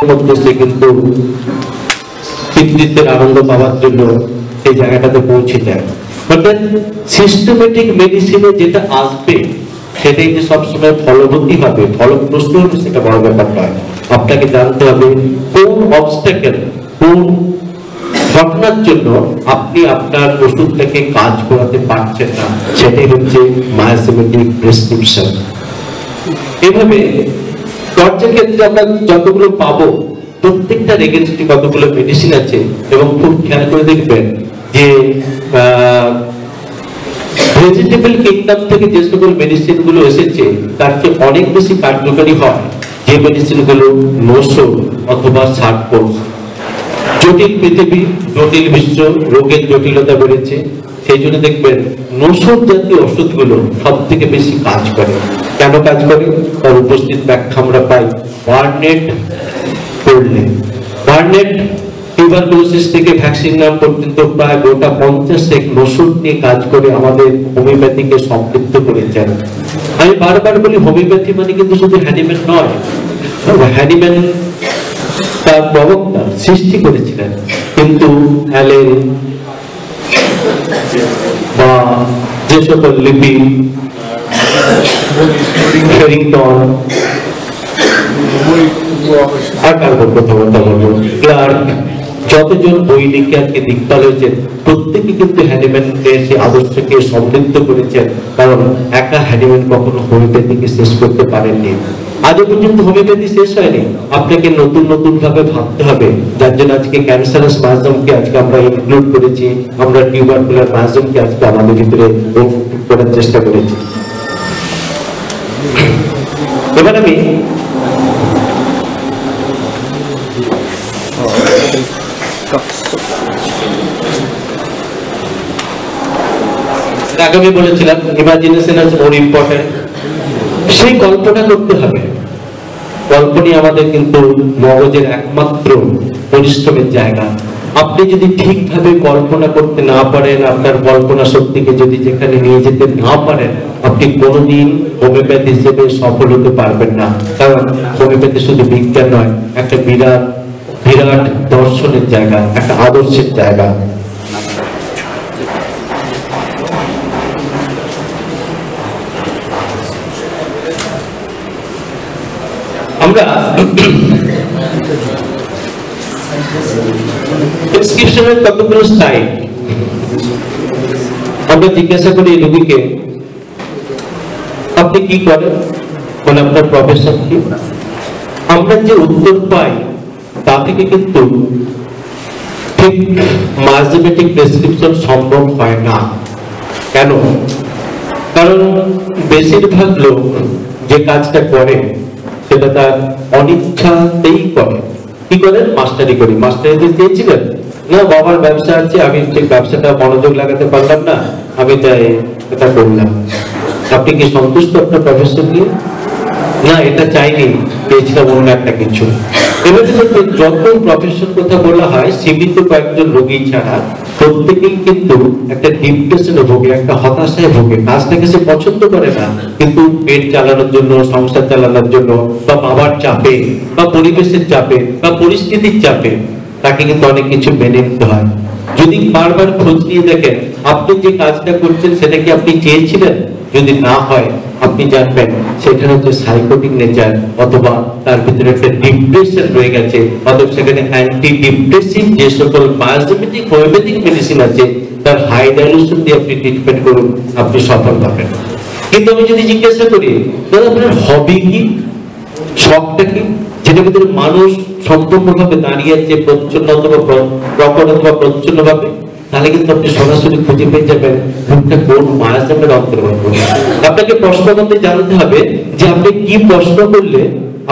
করতেছে, কিন্তু পিতৃত্বের আনন্দ পাওয়ার জন্য সেই জায়গাটাতে পৌঁছে যায়। অর্থাৎ সিস্টেমেটিক মেডিসিনে যেটা আসবে সেটাই যে সবসময় ফলবতী হবে, ফলপ্রসূ হবে, সেটা বড় ব্যাপার নয়। আপনাকে জানতে হবে কোন অবস্টাকেল, কোন ঘটনার জন্য আপনি আপনার ওষুধটাকে কাজ করাতে পারছেন না, সেটাই হচ্ছে মায়োসিমেটিক প্রেসক্রিপশন। এভাবে টর্চের ক্ষেত্রে আমরা যতগুলো পাবো প্রত্যেকটার এগেনস্টে কতগুলো মেডিসিন আছে, এবং খুব খেয়াল করে দেখবেন যে ভেজিটেবল কিংডম থেকে যে সকল মেডিসিন গুলো এসেছে তার চেয়ে অনেক বেশি কার্যকরী হয় যে মেডিসিন গুলো নসো অথবা সার্কোস। জটিল পৃথিবী, জটিল বিশ্ব, রোগের জটিলতা বেড়েছে, সেই জন্য দেখবেন নসর জাতীয় ওষুধগুলো সব থেকে বেশি কাজ করে। কেন কাজ করে তার উপস্থিত ব্যাখ্যা আমরা পাই বার্নেট করলে। বার্নেট টিউবারকুলোসিস থেকে ভ্যাকসিন নাম পর্যন্ত প্রায় গোটা 50 ওষুধ নিয়ে কাজ করে আমাদের হোমিওপ্যাথিকে সম্পৃক্ত করেছেন। আমি বারবার বলি হোমিওপ্যাথি মানে কিন্তু শুধু হ্যানিম্যান নয়, হ্যানিম্যান তার প্রবক্তা সৃষ্টি করেছিলেন, কিন্তু অ্যালেন বা যে সকল লিপি, ফেরিংটন, আর কারণ কথা বলবো ক্লার্ক, যতজন বই লিখে আজকে দিকপাল হয়েছেন প্রত্যেকে কিন্তু হ্যানিম্যানের সেই আদর্শকে সমৃদ্ধ করেছেন, কারণ একা হ্যানিম্যান কখনো হোমিওপ্যাথিকে শেষ করতে পারেননি। আজও পর্যন্ত হোমিওপ্যাথি শেষ হয়নি, আপনাকে নতুন নতুন ভাবে ভাবতে হবে। যার জন্য আজকে ক্যান্সারাস মায়াজমকে আজকে আমরা ইনক্লুড করেছি, আমরা টিউবারকুলার মায়াজমকে আজকে আমাদের ভিতরে করার চেষ্টা করেছি। এবার আমি আগামী বলেছিলাম ইমাজিনেশন ইজ মোর ইম্পর্টেন্ট। সেই কল্পনা করতে হবে। কল্পনাই আমাদের কিন্তু মগজের একমাত্র পরিশ্রমের জায়গা। আপনি যদি ঠিকভাবে কল্পনা করতে না পারেন, আপনার কল্পনা শক্তিকে যদি যেখানে নিয়ে যেতে না পারেন, আপনি কোনোদিন হোমিওপ্যাথি হিসেবে সফল হতে পারবেন না। কারণ হোমিওপ্যাথি শুধু বিজ্ঞান নয়, একটা বিরাট বিরাট দর্শনের জায়গা, একটা আদর্শের জায়গা। আমরা প্রেসক্রিপশনের কতগুলো স্টাইল, আমরা জিজ্ঞাসা করি রোগীকে আপনি কি করেন, মানে আপনার প্রফেশন কি। আমরা যে উত্তর পাই তা থেকে কিন্তু ঠিক মায়োসিমেটিক প্রেসক্রিপশন সম্ভব হয় না। কেন? কারণ বেশিরভাগ লোক যে কাজটা করে সেটা তার অনিচ্ছাতেই করে। কি করেন? মাস্টারি করি। মাস্টারিতে চেয়েছিলেন না, বাবার ব্যবসা আছে, আমি ঠিক ব্যবসাটা মনোযোগ লাগাতে পারলাম না, আমি তাই এটা করলাম। আপনি কি সন্তুষ্ট আপনার প্রফেশন নিয়ে? না, এটা চাইনি, পেয়েছিলাম অন্য একটা কিছু। এবার যত প্রফেশন কথা বলা হয়, সীমিত কয়েকজন রোগী ছাড়া প্রত্যেকেই কিন্তু একটা ডিপ্রেশনে ভোগে, একটা হতাশায় ভোগে। কাজটাকে সে পছন্দ করে না, কিন্তু পেট চালানোর জন্য, সংসার চালানোর জন্য, বা বাবার চাপে, বা পরিবেশের চাপে, বা পরিস্থিতির চাপে তাকে কিন্তু অনেক কিছু মেনে নিতে হয়। যদি বারবার খোঁজ নিয়ে দেখেন আপনি যে কাজটা করছেন সেটা কি আপনি চেয়েছিলেন, যদি না হয় আপনি জানবেন সেখানে হচ্ছে সাইকোটিক নেচার, অথবা তার ভিতরে একটা ডিপ্রেশন রয়ে গেছে। অথবা সেখানে অ্যান্টি ডিপ্রেসিভ যে সকল মায়োসিমেটিক হোমিওপ্যাথিক মেডিসিন আছে তার হাই ডাইলুশন দিয়ে আপনি ট্রিটমেন্ট করুন, আপনি সফল হবেন। কিন্তু আমি যদি জিজ্ঞাসা করি দাদা আপনার হবি কি, শখটা কি, যেটা ভিতরে মানুষ সম্পূর্ণভাবে দাঁড়িয়ে আছে প্রচ্ছন্ন অথবা প্রকট অথবা প্রচ্ছন্ন ভাবে, তাহলে কিন্তু আপনি সরাসরি খুঁজে পেয়ে যাবেন রূপটা কোন মায়াজমের অন্তর্গত। আপনাকে প্রশ্ন করতে জানতে হবে যে আপনি কি প্রশ্ন করলে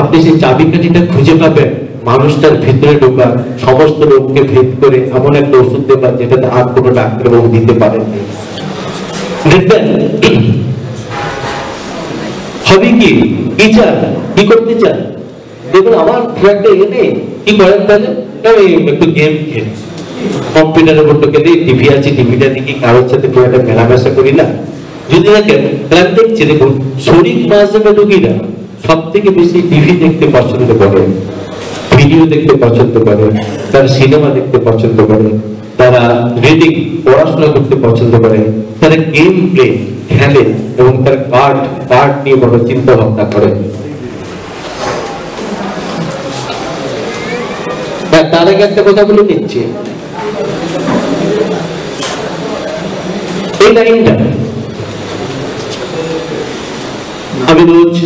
আপনি সেই চাবিকাঠিটা খুঁজে পাবেন, মানুষটার ভিতরে ঢোকা, সমস্ত রোগকে ভেদ করে এমন একটা ওষুধ দেবা যেটাতে আর কোনো ডাক্তারবাবু দিতে পারেননি। দেখবেন হবি কি, কি চান, কি করতে চান? দেখুন আমার একটা নেই, কি করেন তাহলে? একটু গেম খেলি, কম্পিউটারের উপর ঢুকে দিই, টিভি আছে, টিভিটা দেখি, কারোর সাথে খুব একটা মেলামেশা করি না। যদি দেখেন তাহলে দেখছি, দেখুন শরীর মাঝে রোগীরা সব থেকে বেশি টিভি দেখতে পছন্দ করে, ভিডিও দেখতে পছন্দ করে, তারা সিনেমা দেখতে পছন্দ করে, তারা রিডিং পড়াশোনা করতে পছন্দ করে, তারা গেম প্লে খেলে এবং তারা কার্ড নিয়ে বড় চিন্তা ভাবনা করে। তার আগে একটা কথা বলে নিচ্ছি, এই লাইনটা আমি রোজ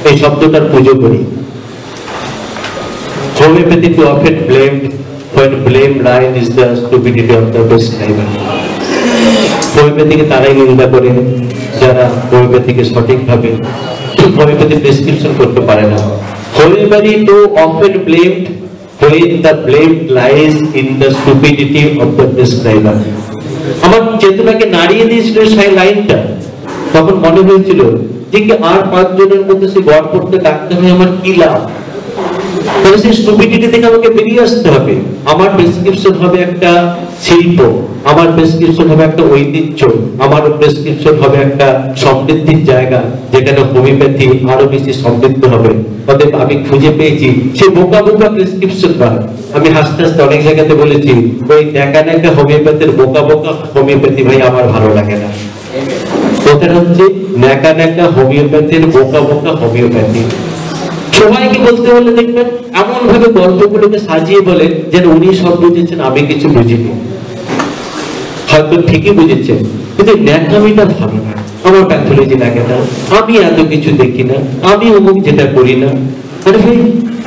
এই শব্দটার পুজো করি। Homeopathy too often blamed when blame line is the stupidity of the prescriber. হোমিওপ্যাথিকে তারাই নিন্দা করে যারা হোমিওপ্যাথিকে সঠিকভাবে হোমিওপ্যাথি প্রেসক্রিপশন করতে পারে না। Homeopathy too often blamed when the blame lies in the stupidity of the prescriber. আমার চেতনাকে নাড়িয়ে দিয়েছিল সেই লাইনটা। তখন মনে হয়েছিল যে কি আর 5 জনের মধ্যে সে গড় করতে ডাক্তার হয়ে আমার কি লাভ। তাহলে সেই স্টুপিডিটি থেকে আমাকে বেরিয়ে আসতে হবে। আমার প্রেসক্রিপশন হবে একটা শিল্প, আমার প্রেসক্রিপশন হবে একটা ঐতিহ্য, আমার প্রেসক্রিপশন হবে একটা সমৃদ্ধির জায়গা যেখানে হোমিওপ্যাথি আরো বেশি সমৃদ্ধ হবে। অতএব আমি খুঁজে পেয়েছি সে বোকা বোকা প্রেসক্রিপশন নয়। আমি হাসতে হাসতে অনেক জায়গাতে বলেছি ওই দেখা হোমিওপ্যাথির বোকা বোকা হোমিওপ্যাথি ভাই আমার ভালো লাগে না। কথাটা হচ্ছে ন্যাকা হোমিওপ্যাথির বোকা বোকা হোমিওপ্যাথি। সবাইকে বলতে বলে দেখবেন এমন ভাবে গল্পগুলোকে সাজিয়ে বলে যেন উনি সব বুঝেছেন, আমি কিছু বুঝিনি। হয়তো ঠিকই বুঝেছেন কিন্তু ন্যাকামিটা ভালো না। আমার প্যাথোলজি লাগে না, আমি এত কিছু দেখি না, আমি অমুক যেটা করি না। আরে ভাই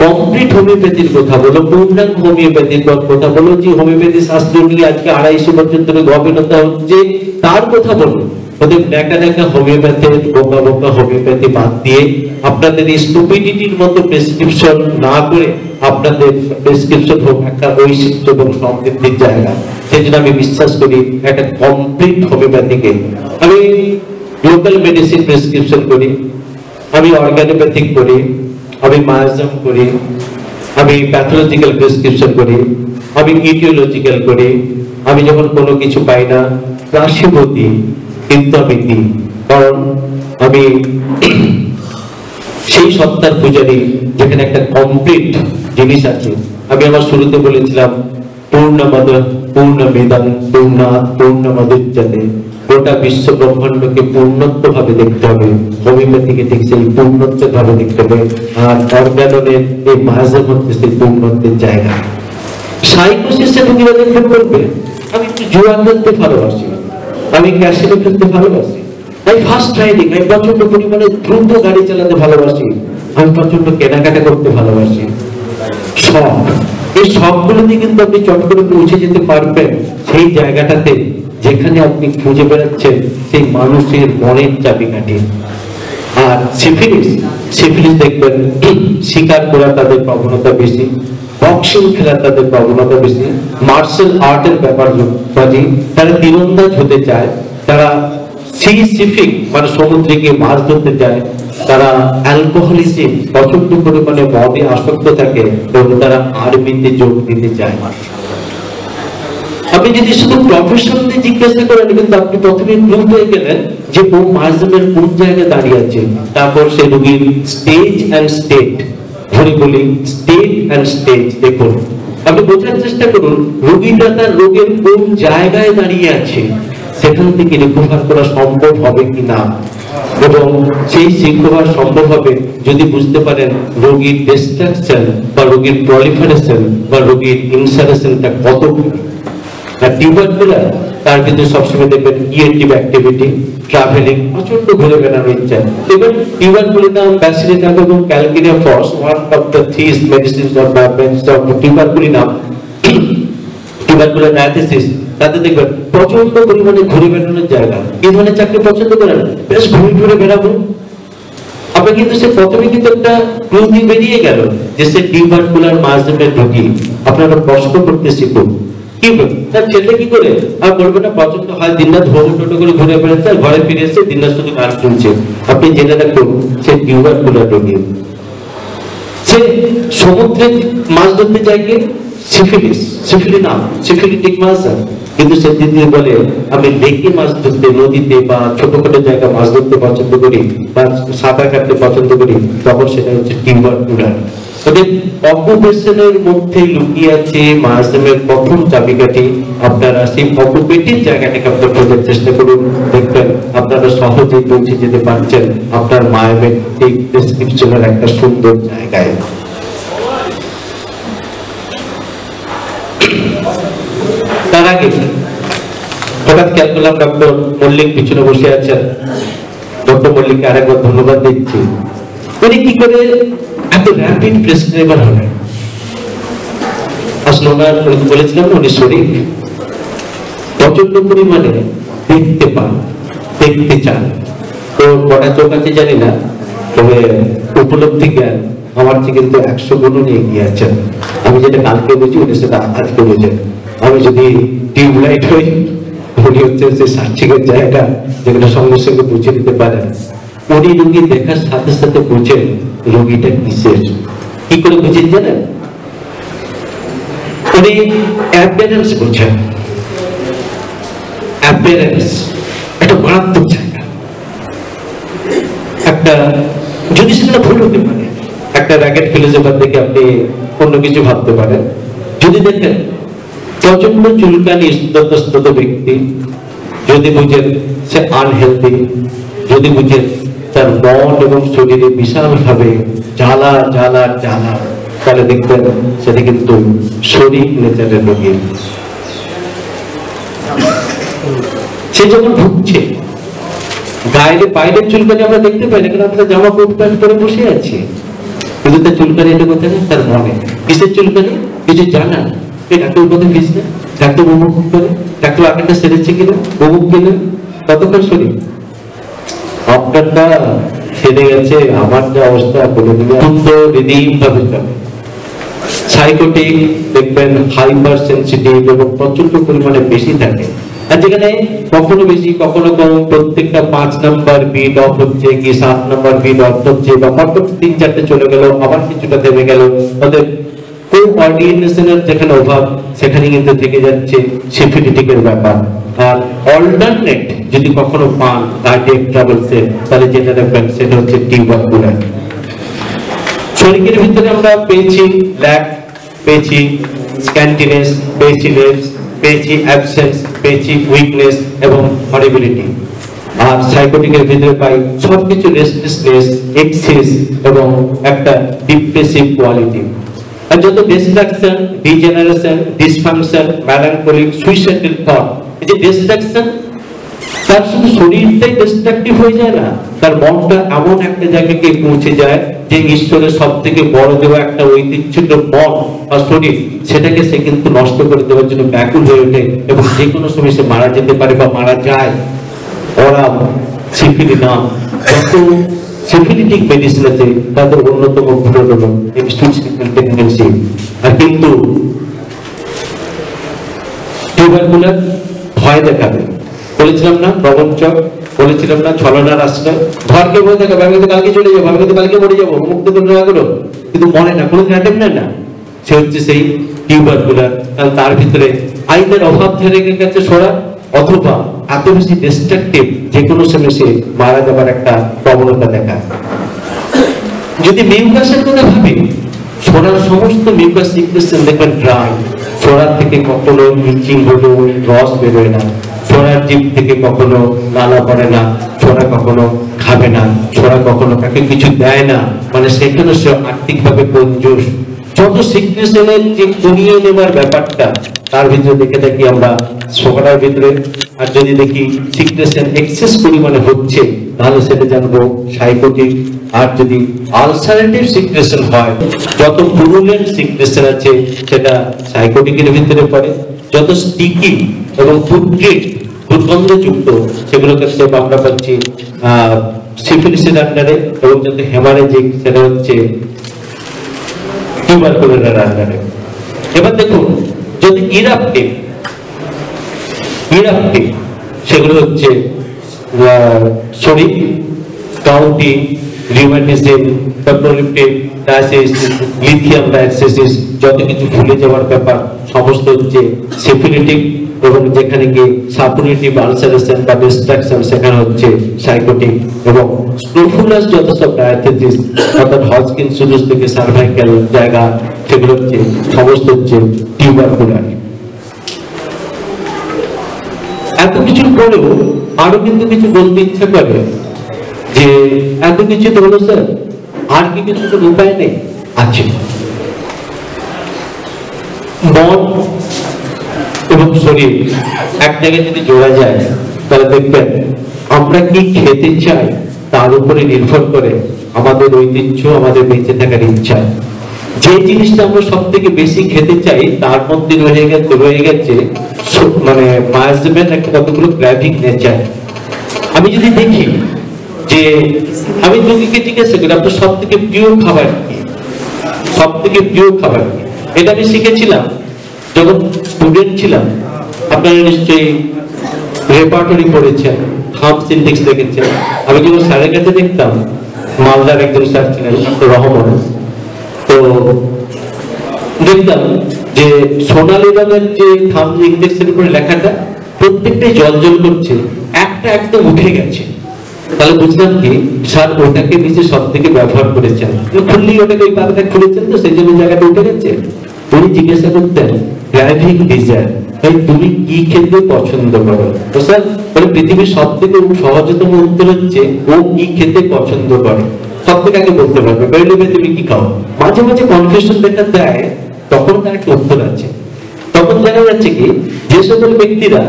কমপ্লিট হোমিওপ্যাথির কথা বলো, পূর্ণাঙ্গ হোমিওপ্যাথির কথা বলো, যে হোমিওপ্যাথি শাস্ত্র নিয়ে আজকে 250 বছর ধরে গবেষণা হচ্ছে তার কথা বলো। ওদের ন্যাকা হোমিওপ্যাথি বোকা বোকা হোমিওপ্যাথি বাদ দিয়ে আপনাদের এই স্টুপিডিটির মতো প্রেসক্রিপশন না করে আপনাদের প্রেসক্রিপশন হোক একটা ঐতিহ্য এবং সমৃদ্ধির জায়গা। সেই জন্য আমি বিশ্বাস করি একটা কমপ্লিট হোমিওপ্যাথিকে। আমি লোকাল মেডিসিন প্রেসক্রিপশন করি, আমি অর্গানোপ্যাথিক করি, আমি মায়াজম করি, আমি প্যাথোলজিক্যাল প্রেসক্রিপশন করি, আমি ইটিওলজিক্যাল করি। আমি যখন কোনো কিছু পাই না প্লাসিবো দিই, কিন্তু আমি দিই কারণ আমি সেই সত্তার পূজারী যেখানে একটা কমপ্লিট জিনিস আছে। আমি আমার শুরুতে বলেছিলাম পূর্ণমদ পূর্ণমিদং পূর্ণাৎ পূর্ণমুদচ্যতে। গোটা বিশ্ব ব্রহ্মাণ্ডকে পূর্ণত্ব ভাবে দেখতে হবে, হোমিওপ্যাথিকে ঠিক সেই পূর্ণত্ব ভাবে দেখতে হবে। আর অর্গানের এই মাঝে মধ্যে সেই পূর্ণত্বের জায়গা। সাইকোসিসে ঢুকিয়ে দেখবেন করবে আমি একটু জুয়া খেলতে ভালোবাসি, আমি ক্যাসিনো খেলতে ভালোবাসি, আমি ফার্স্ট রাইডিং, আমি প্রচন্ড পরিমাণে দ্রুত গাড়ি চালাতে ভালোবাসি, আমি প্রচন্ড কেনাকাটা করতে ভালোবাসি। শখ, এই শখগুলোতে কিন্তু আপনি চট করে পৌঁছে যেতে পারবেন সেই জায়গাটাতে যেখানে আপনি খুঁজে বেড়াচ্ছেন সেই মানুষের মনের চাবিকাঠি। আর সিফিলিস দেখবেন শিকার করা তাদের প্রবণতা বেশি, বক্সিং খেলা তাদের প্রবণতা বেশি, মার্শাল আর্টের ব্যাপার কাজে তারা তীরন্দাজ হতে চায়, তারা সিফিক মানে সমুদ্রে গিয়ে মাছ ধরতে চায়, তারা অ্যালকোহলিজম প্রচন্ড পরিমাণে মদে আসক্ত থাকে এবং তারা আর্মিতে যোগ দিতে চায়। আপনি যদি শুধু প্রফেশন নিয়ে জিজ্ঞাসা করেন কিন্তু আপনি প্রথমে ক্লু পেয়ে গেলেন যে ও মাঝের কোন জায়গায় দাঁড়িয়ে আছে। তারপর সে রোগীর স্টেজ অ্যান্ড স্টেট, ধরে বলি স্টেট অ্যান্ড স্টেজ দেখুন, আপনি বোঝার চেষ্টা করুন রোগীটা তার রোগের কোন জায়গায় দাঁড়িয়ে আছে, সেখান থেকে রিকভার করা সম্ভব হবে কিনা, এবং সেই রিকভার সম্ভব হবে যদি বুঝতে পারেন রোগীর ডিস্ট্রাকশন বা রোগীর প্রলিফারেশন বা রোগীর ইনসারেশনটা কত। আর টিউবারকুলার তার ভিতরে সবসময় দেখবেন ক্রিয়েটিভ অ্যাক্টিভিটি, ট্রাভেলিং, প্রচন্ড ঘুরে বেড়ানোর ইচ্ছা। দেখবেন টিউবারকুলিনাম, ব্যাসিলিকাম এবং calcarea phos, one of the threes medicines of tuberculinum, tubercular diathesis, তাতে দেখবেন প্রচন্ড পরিমাণে ঘুরে বেড়ানোর জায়গা। এই ধরনের চাকরি পছন্দ করেন, বেশ ঘুরে বেড়াবো। আপনি কিন্তু সে প্রথমে কিন্তু একটা ক্লু দিয়ে বেরিয়ে গেল যে সে টিউবারকুলার মাঝে ঢুকি। আপনারা প্রশ্ন করতে শিখুন কি তার ছেলে কি করে আর বলবে না পছন্দ হয় দিনরাত টোটো করে ঘুরে বেড়াচ্ছে, ঘরে ফিরে এসে দিনরাত শুধু গান শুনছে। আপনি জেনে রাখুন সে টিউবারকুলার রোগী। সে সমুদ্রে মাছ ধরতে যায় কি সিফিলিটিক মাছ, কিন্তু সে দিদি বলে আমি লেকে মাছ ধরতে, নদীতে বা ছোটখাটো জায়গা মাছ ধরতে পছন্দ করি বা সাঁতার কাটতে পছন্দ করি, তখন সেটা হচ্ছে টিউবারকুলার। ওদের অকুপেশনের মধ্যে লুকিয়ে আছে মায়াজমের প্রথম চাবিকাঠি। আপনারা সেই অকুপেটিভ জায়গাটাকে আপনারা খোঁজার চেষ্টা করুন, দেখবেন আপনারা সহজেই পৌঁছে যেতে পারছেন আপনার মায়ামেটিক প্রেসক্রিপশনের একটা সুন্দর জায়গায়। তার আগে হঠাৎ খেয়াল করলাম ডক্টর মল্লিক পিছনে বসে আছেন। ডক্টর মল্লিককে আরেকবার ধন্যবাদ দিচ্ছি। উনি কি করে এত র্যাপিড প্রেসক্রাইবার হলেন? আসলে ওনার বলেছিলাম উনি শরীর প্রচন্ড পরিমাণে দেখতে পান, দেখতে চান। তো কটা চোখ আছে জানি না, তবে উপলব্ধি জ্ঞান আমার থেকে কিন্তু 100 গুণ এগিয়ে আছেন। আমি যেটা কালকে বুঝি উনি সেটা আজকে বুঝেন। আমি যদি টিউবলাইট হই, উনি হচ্ছে যে সার্চিকের জায়গা যেখানে সঙ্গে সঙ্গে বুঝে দিতে পারেন। উনি রোগী দেখার সাথে সাথে বুঝেন রোগীটা কিসের। কি করে বুঝেন জানেন? উনি অ্যাপিয়ারেন্স বুঝেন। অ্যাপিয়ারেন্স একটা মারাত্মক জায়গা। একটা যদি সেটা ভুল হতে পারে, একটা র্যাকেট ফিলোসোফার দেখে আপনি অন্য কিছু ভাবতে পারেন। যদি দেখেন প্রচন্ড চুলকানি ইস্ততস্তত ব্যক্তি, যদি বুঝেন সে আনহেলদি, যদি বুঝেন তার মন এবং শরীরে বিশাল ভাবে জ্বালা জ্বালা জ্বালা, তাহলে দেখবেন সেটা কিন্তু শরীর নেচারের রোগী। সে যখন ভুগছে, গায়ে বাইরের চুলকানি আমরা দেখতে পাই না, কারণ আমরা জামা কোট প্যান্ট পরে বসে আছি, কিন্তু তার চুলকানি এটা কোথায় না, তার মনে। কিসের চুলকানি? কিছু জানা। ডাক্তার কথা ফিস না, ডাক্তার উপভোগ করে, ডাক্তার আপনারটা সেরেছে কিনা, উপভোগ কিনা, ততক্ষণ শরীর আপনারটা সেরে গেছে। আমার যে অবস্থা বলে দিলে সুন্দর রিদিম ভাবে চলে। সাইকোটিক দেখবেন হাইপার সেন্সিটিভ এবং প্রচন্ড পরিমাণে বেশি থাকে। আর যেখানে কখনো বেশি কখনো কম, প্রত্যেকটা 5 নাম্বার বিট অফ হচ্ছে, কি 7 নাম্বার বিট অফ হচ্ছে, বা হঠাৎ 3-4টে চলে গেল, আবার কিছুটা থেমে গেল। তাদের কোঅর্ডিনেশনের যেখানে অভাব, সেখানে কিন্তু থেকে যাচ্ছে সিফিলিটিকের ব্যাপার। আর অল্টারনেট যদি কখনো পান কার্ডিয়াক ট্রাবলসে, তাহলে যেটা দেখবেন সেটা হচ্ছে টিউবারকুলার। শরীরের ভিতরে আমরা পেয়েছি ল্যাক, পেয়েছি স্ক্যান্টিনেস, পেয়েছি লেপস, পেয়েছি অ্যাবসেন্স, পেয়েছি উইকনেস এবং হরিবিলিটি। আর সাইকোটিকের ভিতরে পাই সবকিছু রেস্টলেসনেস, এক্সেস এবং একটা ডিপ্রেসিভ কোয়ালিটি। আর যত destruction, degeneration, dysfunction, melancholic, suicidal thought, এই যে ডিস্ট্রাকশন, তার শুধু শরীরটাই ডিস্ট্রাকটিভ হয়ে যায় না, তার মনটা এমন একটা জায়গায় গিয়ে পৌঁছে যায় যে ঈশ্বরের সব থেকে বড় দেওয়া একটা ঐতিহ্য মন আর শরীর, সেটাকে সে কিন্তু নষ্ট করে দেওয়ার জন্য ব্যাকুল হয়ে ওঠে এবং যে কোনো সময় সে মারা যেতে পারে বা মারা যায়। ওরা সিফিলি নাম যত সিফিলিটিক মেডিসিন আছে তাদের অন্যতম ঘটনা হলো সুইসাইডাল টেন্ডেন্সি। আর কিন্তু টিউবারকুলার ভয় দেখাবে, বলেছিলাম না প্রবঞ্চক, বলেছিলাম না ছলনার আশ্রয়। ঘরকে বলে দেখাবে আমি কিন্তু কালকে চলে যাবো, আমি কিন্তু কালকে মরে যাবো, মুক্ত করে, কিন্তু মনে না, কোনো অ্যাটেম্প নেয় না। সে হচ্ছে সেই টিউবারকুলার। কারণ তার ভিতরে আইনের অভাব ধরে গেছে সরা, অথবা এত বেশি ডিস্ট্রাকটিভ যে কোনো সময় সে মারা যাবার একটা প্রবণতা দেখায়। যদি মিউকাসের কথা ভাবি, সরার সমস্ত মিউকাস সিক্রেশন দেখবেন ড্রাই। সরার থেকে কখনো ইচিং হলো রস বেরোয় না, ছোড়ার জীব থেকে কখনো লালা পড়ে না, ছোড়া কখনো খাবে না, ছোড়া কখনো তাকে কিছু দেয় না, মানে সেখানে সে আর্থিকভাবে কঞ্জুস। যত সিকনেসের যে কমিয়ে নেবার ব্যাপারটা তার ভিতরে দেখে থাকি আমরা ছোড়ার ভিতরে। আর যদি দেখি সিকনেসের এক্সেস পরিমাণে হচ্ছে, তাহলে সেটা জানবো সাইকোটিক। আর যদি আলসারেটিভ সিকনেশন হয়, যত পুরুলেন্ট সিকনেশন আছে সেটা সাইকোটিকের ভিতরে পড়ে। যত স্টিকি এবং ফুডগ্রিড দুর্গন্ধযুক্ত সেগুলো ক্ষেত্রে আমরা পাচ্ছি সিফিলিসের আন্ডারে, এবং যত হেমারেজিক সেটা হচ্ছে টিউবারকুলারের আন্ডারে। এবার দেখুন যদি ইরাপটিভ সেগুলো হচ্ছে শরীর, কাউটি, রিউমাটিজম, পেপটোলিপটিক ডায়াসিস, লিথিয়াম ডায়াক্সিস, যত কিছু ভুলে যাওয়ার ব্যাপার সমস্ত হচ্ছে সিফিলিটিক। এবং যেখানে কি সাপোরেটিভ আলসারেশন বা ডিস্ট্রাকশন সেখানে হচ্ছে সাইকোটিক, এবং স্ক্রোফুলাস যত সব ডায়াথেসিস অর্থাৎ হজকিন সুলুস থেকে সার্ভাইকাল জায়গা সেগুলো হচ্ছে সমস্ত হচ্ছে টিউবারকুলার। এত কিছুর পরেও আরো কিন্তু কিছু বলতে ইচ্ছা করে যে এত কিছু তো হলো স্যার, আর কি কিছু তো উপায় নেই? আছে। মন এবং শরীর এক জায়গায় যদি জোড়া যায় তাহলে দেখবেন আমরা কি খেতে চাই তার উপরে নির্ভর করে আমাদের ঐতিহ্য, আমাদের বেঁচে থাকার ইচ্ছা। যে জিনিসটা আমরা সব থেকে বেশি খেতে চাই তার মধ্যে রয়ে গেছে মানে মায়াজমের একটা কতগুলো গ্রাফিক নেচার। আমি যদি দেখি যে আমি রোগীকে জিজ্ঞাসা করি আপনার সব থেকে প্রিয় খাবার কি, সব থেকে প্রিয় খাবার কি, এটা আমি শিখেছিলাম যখন স্টুডেন্ট ছিলাম। আপনারা নিশ্চয়ই রেপার্টরি পড়েছেন, হাম সিনটেক্স দেখেছেন। আমি যখন স্যারের কাছে দেখতাম, মালদার একজন স্যার ছিলেন রহমান, তো দেখতাম যে সোনালী রঙের যে থাম ইন্ডেক্সের উপরে লেখাটা প্রত্যেকটাই জল জল করছে, একটা একদম উঠে গেছে। তাহলে বুঝলাম কি স্যার ওটাকে নিচে সব থেকে ব্যবহার করেছেন, খুললেই ওটাকে ওই পাতাটা খুলেছেন, তো সেই জন্য জায়গাটা উঠে গেছে। উনি জিজ্ঞাসা করতেন ড্রাইভিং ডিজায়ার, ভাই তুমি কি খেতে পছন্দ করো? তো স্যার বলে পৃথিবীর সব থেকে সহজতম উত্তর হচ্ছে ও কি খেতে পছন্দ করে, সব থেকে আগে বলতে পারবে। বেরোলে তুমি কি খাও? মাঝে মাঝে কনফিউশন দেখা দেয়, তখন তার একটা উত্তর আছে। তখন দেখা যাচ্ছে কি যে সকল ব্যক্তিরা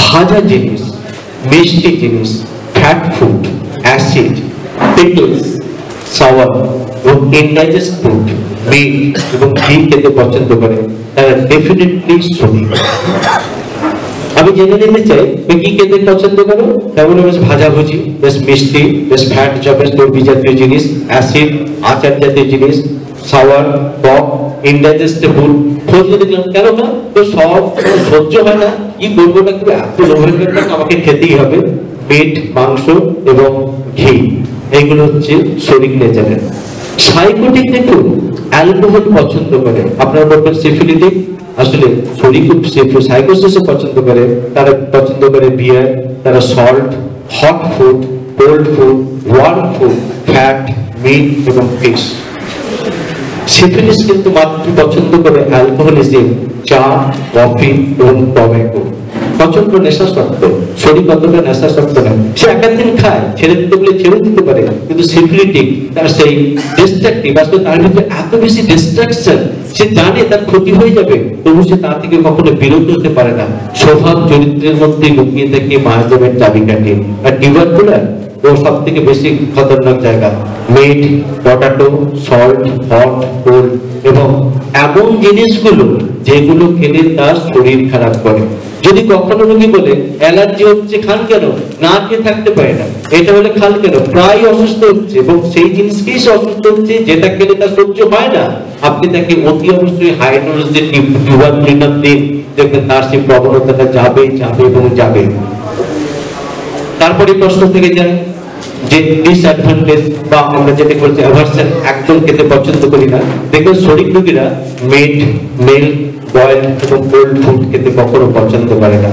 ভাজা জিনিস, মিষ্টি জিনিস, fat food, acid, pickles, sour এবং ইনডাইজেস্ট ফুড, মিট এবং ঘি খেতে পছন্দ করে তারা ডেফিনেটলি শ্রমিক। আমি জেনে নিতে চাই কি খেতে পছন্দ করো? তেমন বেশ ভাজাভুজি, বেশ মিষ্টি, বেশ ফ্যাট বেশ চর্বি জাতীয় জিনিস, অ্যাসিড আচার জাতীয় জিনিস, সাওয়ার, টক, ইনডাইজেস্টেবল। খোঁজে দেখলাম কেন না, তো সব সহ্য হয় না, কি করবো না, কিন্তু এত লোভের ব্যাপার আমাকে খেতেই হবে। মিট, মাংস এবং ঘি, এইগুলো হচ্ছে শরীর নেচারের। সাইকোটিক দেখুন অ্যালকোহল পছন্দ করে, আপনারা বলবেন সিফিলিটিক, আসলে শরীর খুব সাইকোসিসে পছন্দ করে, তারা পছন্দ করে বিয়ার, তারা salt, hot food, cold food, warm food, fat, meat এবং ফিশ। সিফিলিস কিন্তু মাত্র পছন্দ করে অ্যালকোহলিজম, চা, কফি এবং টমেটো। প্রচন্ড নেশাসক্ত, শরীর কতটা নেশাসক্ত না, সে একাধিন খায়, ছেড়ে দিতে বলে ছেড়ে দিতে পারে, কিন্তু সিফিলিটিক তার সেই ডিস্ট্রাকটিভ, আসলে তার ভিতরে এত বেশি ডিস্ট্রাকশন, সে জানে তার ক্ষতি হয়ে যাবে, তবু সে তা থেকে কখনো বিরত হতে পারে না। স্বভাব চরিত্রের মধ্যে লুকিয়ে থাকে মায়াজমের চাবিকাঠি। আর টিউবারকুলার ও সব থেকে বেশি খতরনাক জায়গা। Meat, potato, salt, hot, cold এবং এমন জিনিসগুলো যেগুলো খেলে তার শরীর খারাপ করে। যদি কখনো রোগী বলে অ্যালার্জি হচ্ছে খান কেন, না খেয়ে থাকতে পারে না, এটা হলে খান কেন, প্রায় অসুস্থ হচ্ছে এবং সেই জিনিসকেই সে অসুস্থ হচ্ছে যেটা খেলে তার সহ্য হয় না, আপনি তাকে অতি অবশ্যই হাই ডোজের টিউবারকুলিনাম দিন, দেখবেন তার সেই প্রবণতাটা যাবে যাবে এবং যাবে। তারপরে প্রশ্ন থেকে যায় যে ডিসঅ্যাডভান্টেজ বা আমরা যেটা বলছি অ্যাভারশন, একদম খেতে পছন্দ করি না। দেখবেন শরীর রোগীরা মিট, মিল্ক, বয়েল এবং কোল্ড ফুড খেতে কখনো পছন্দ করে না।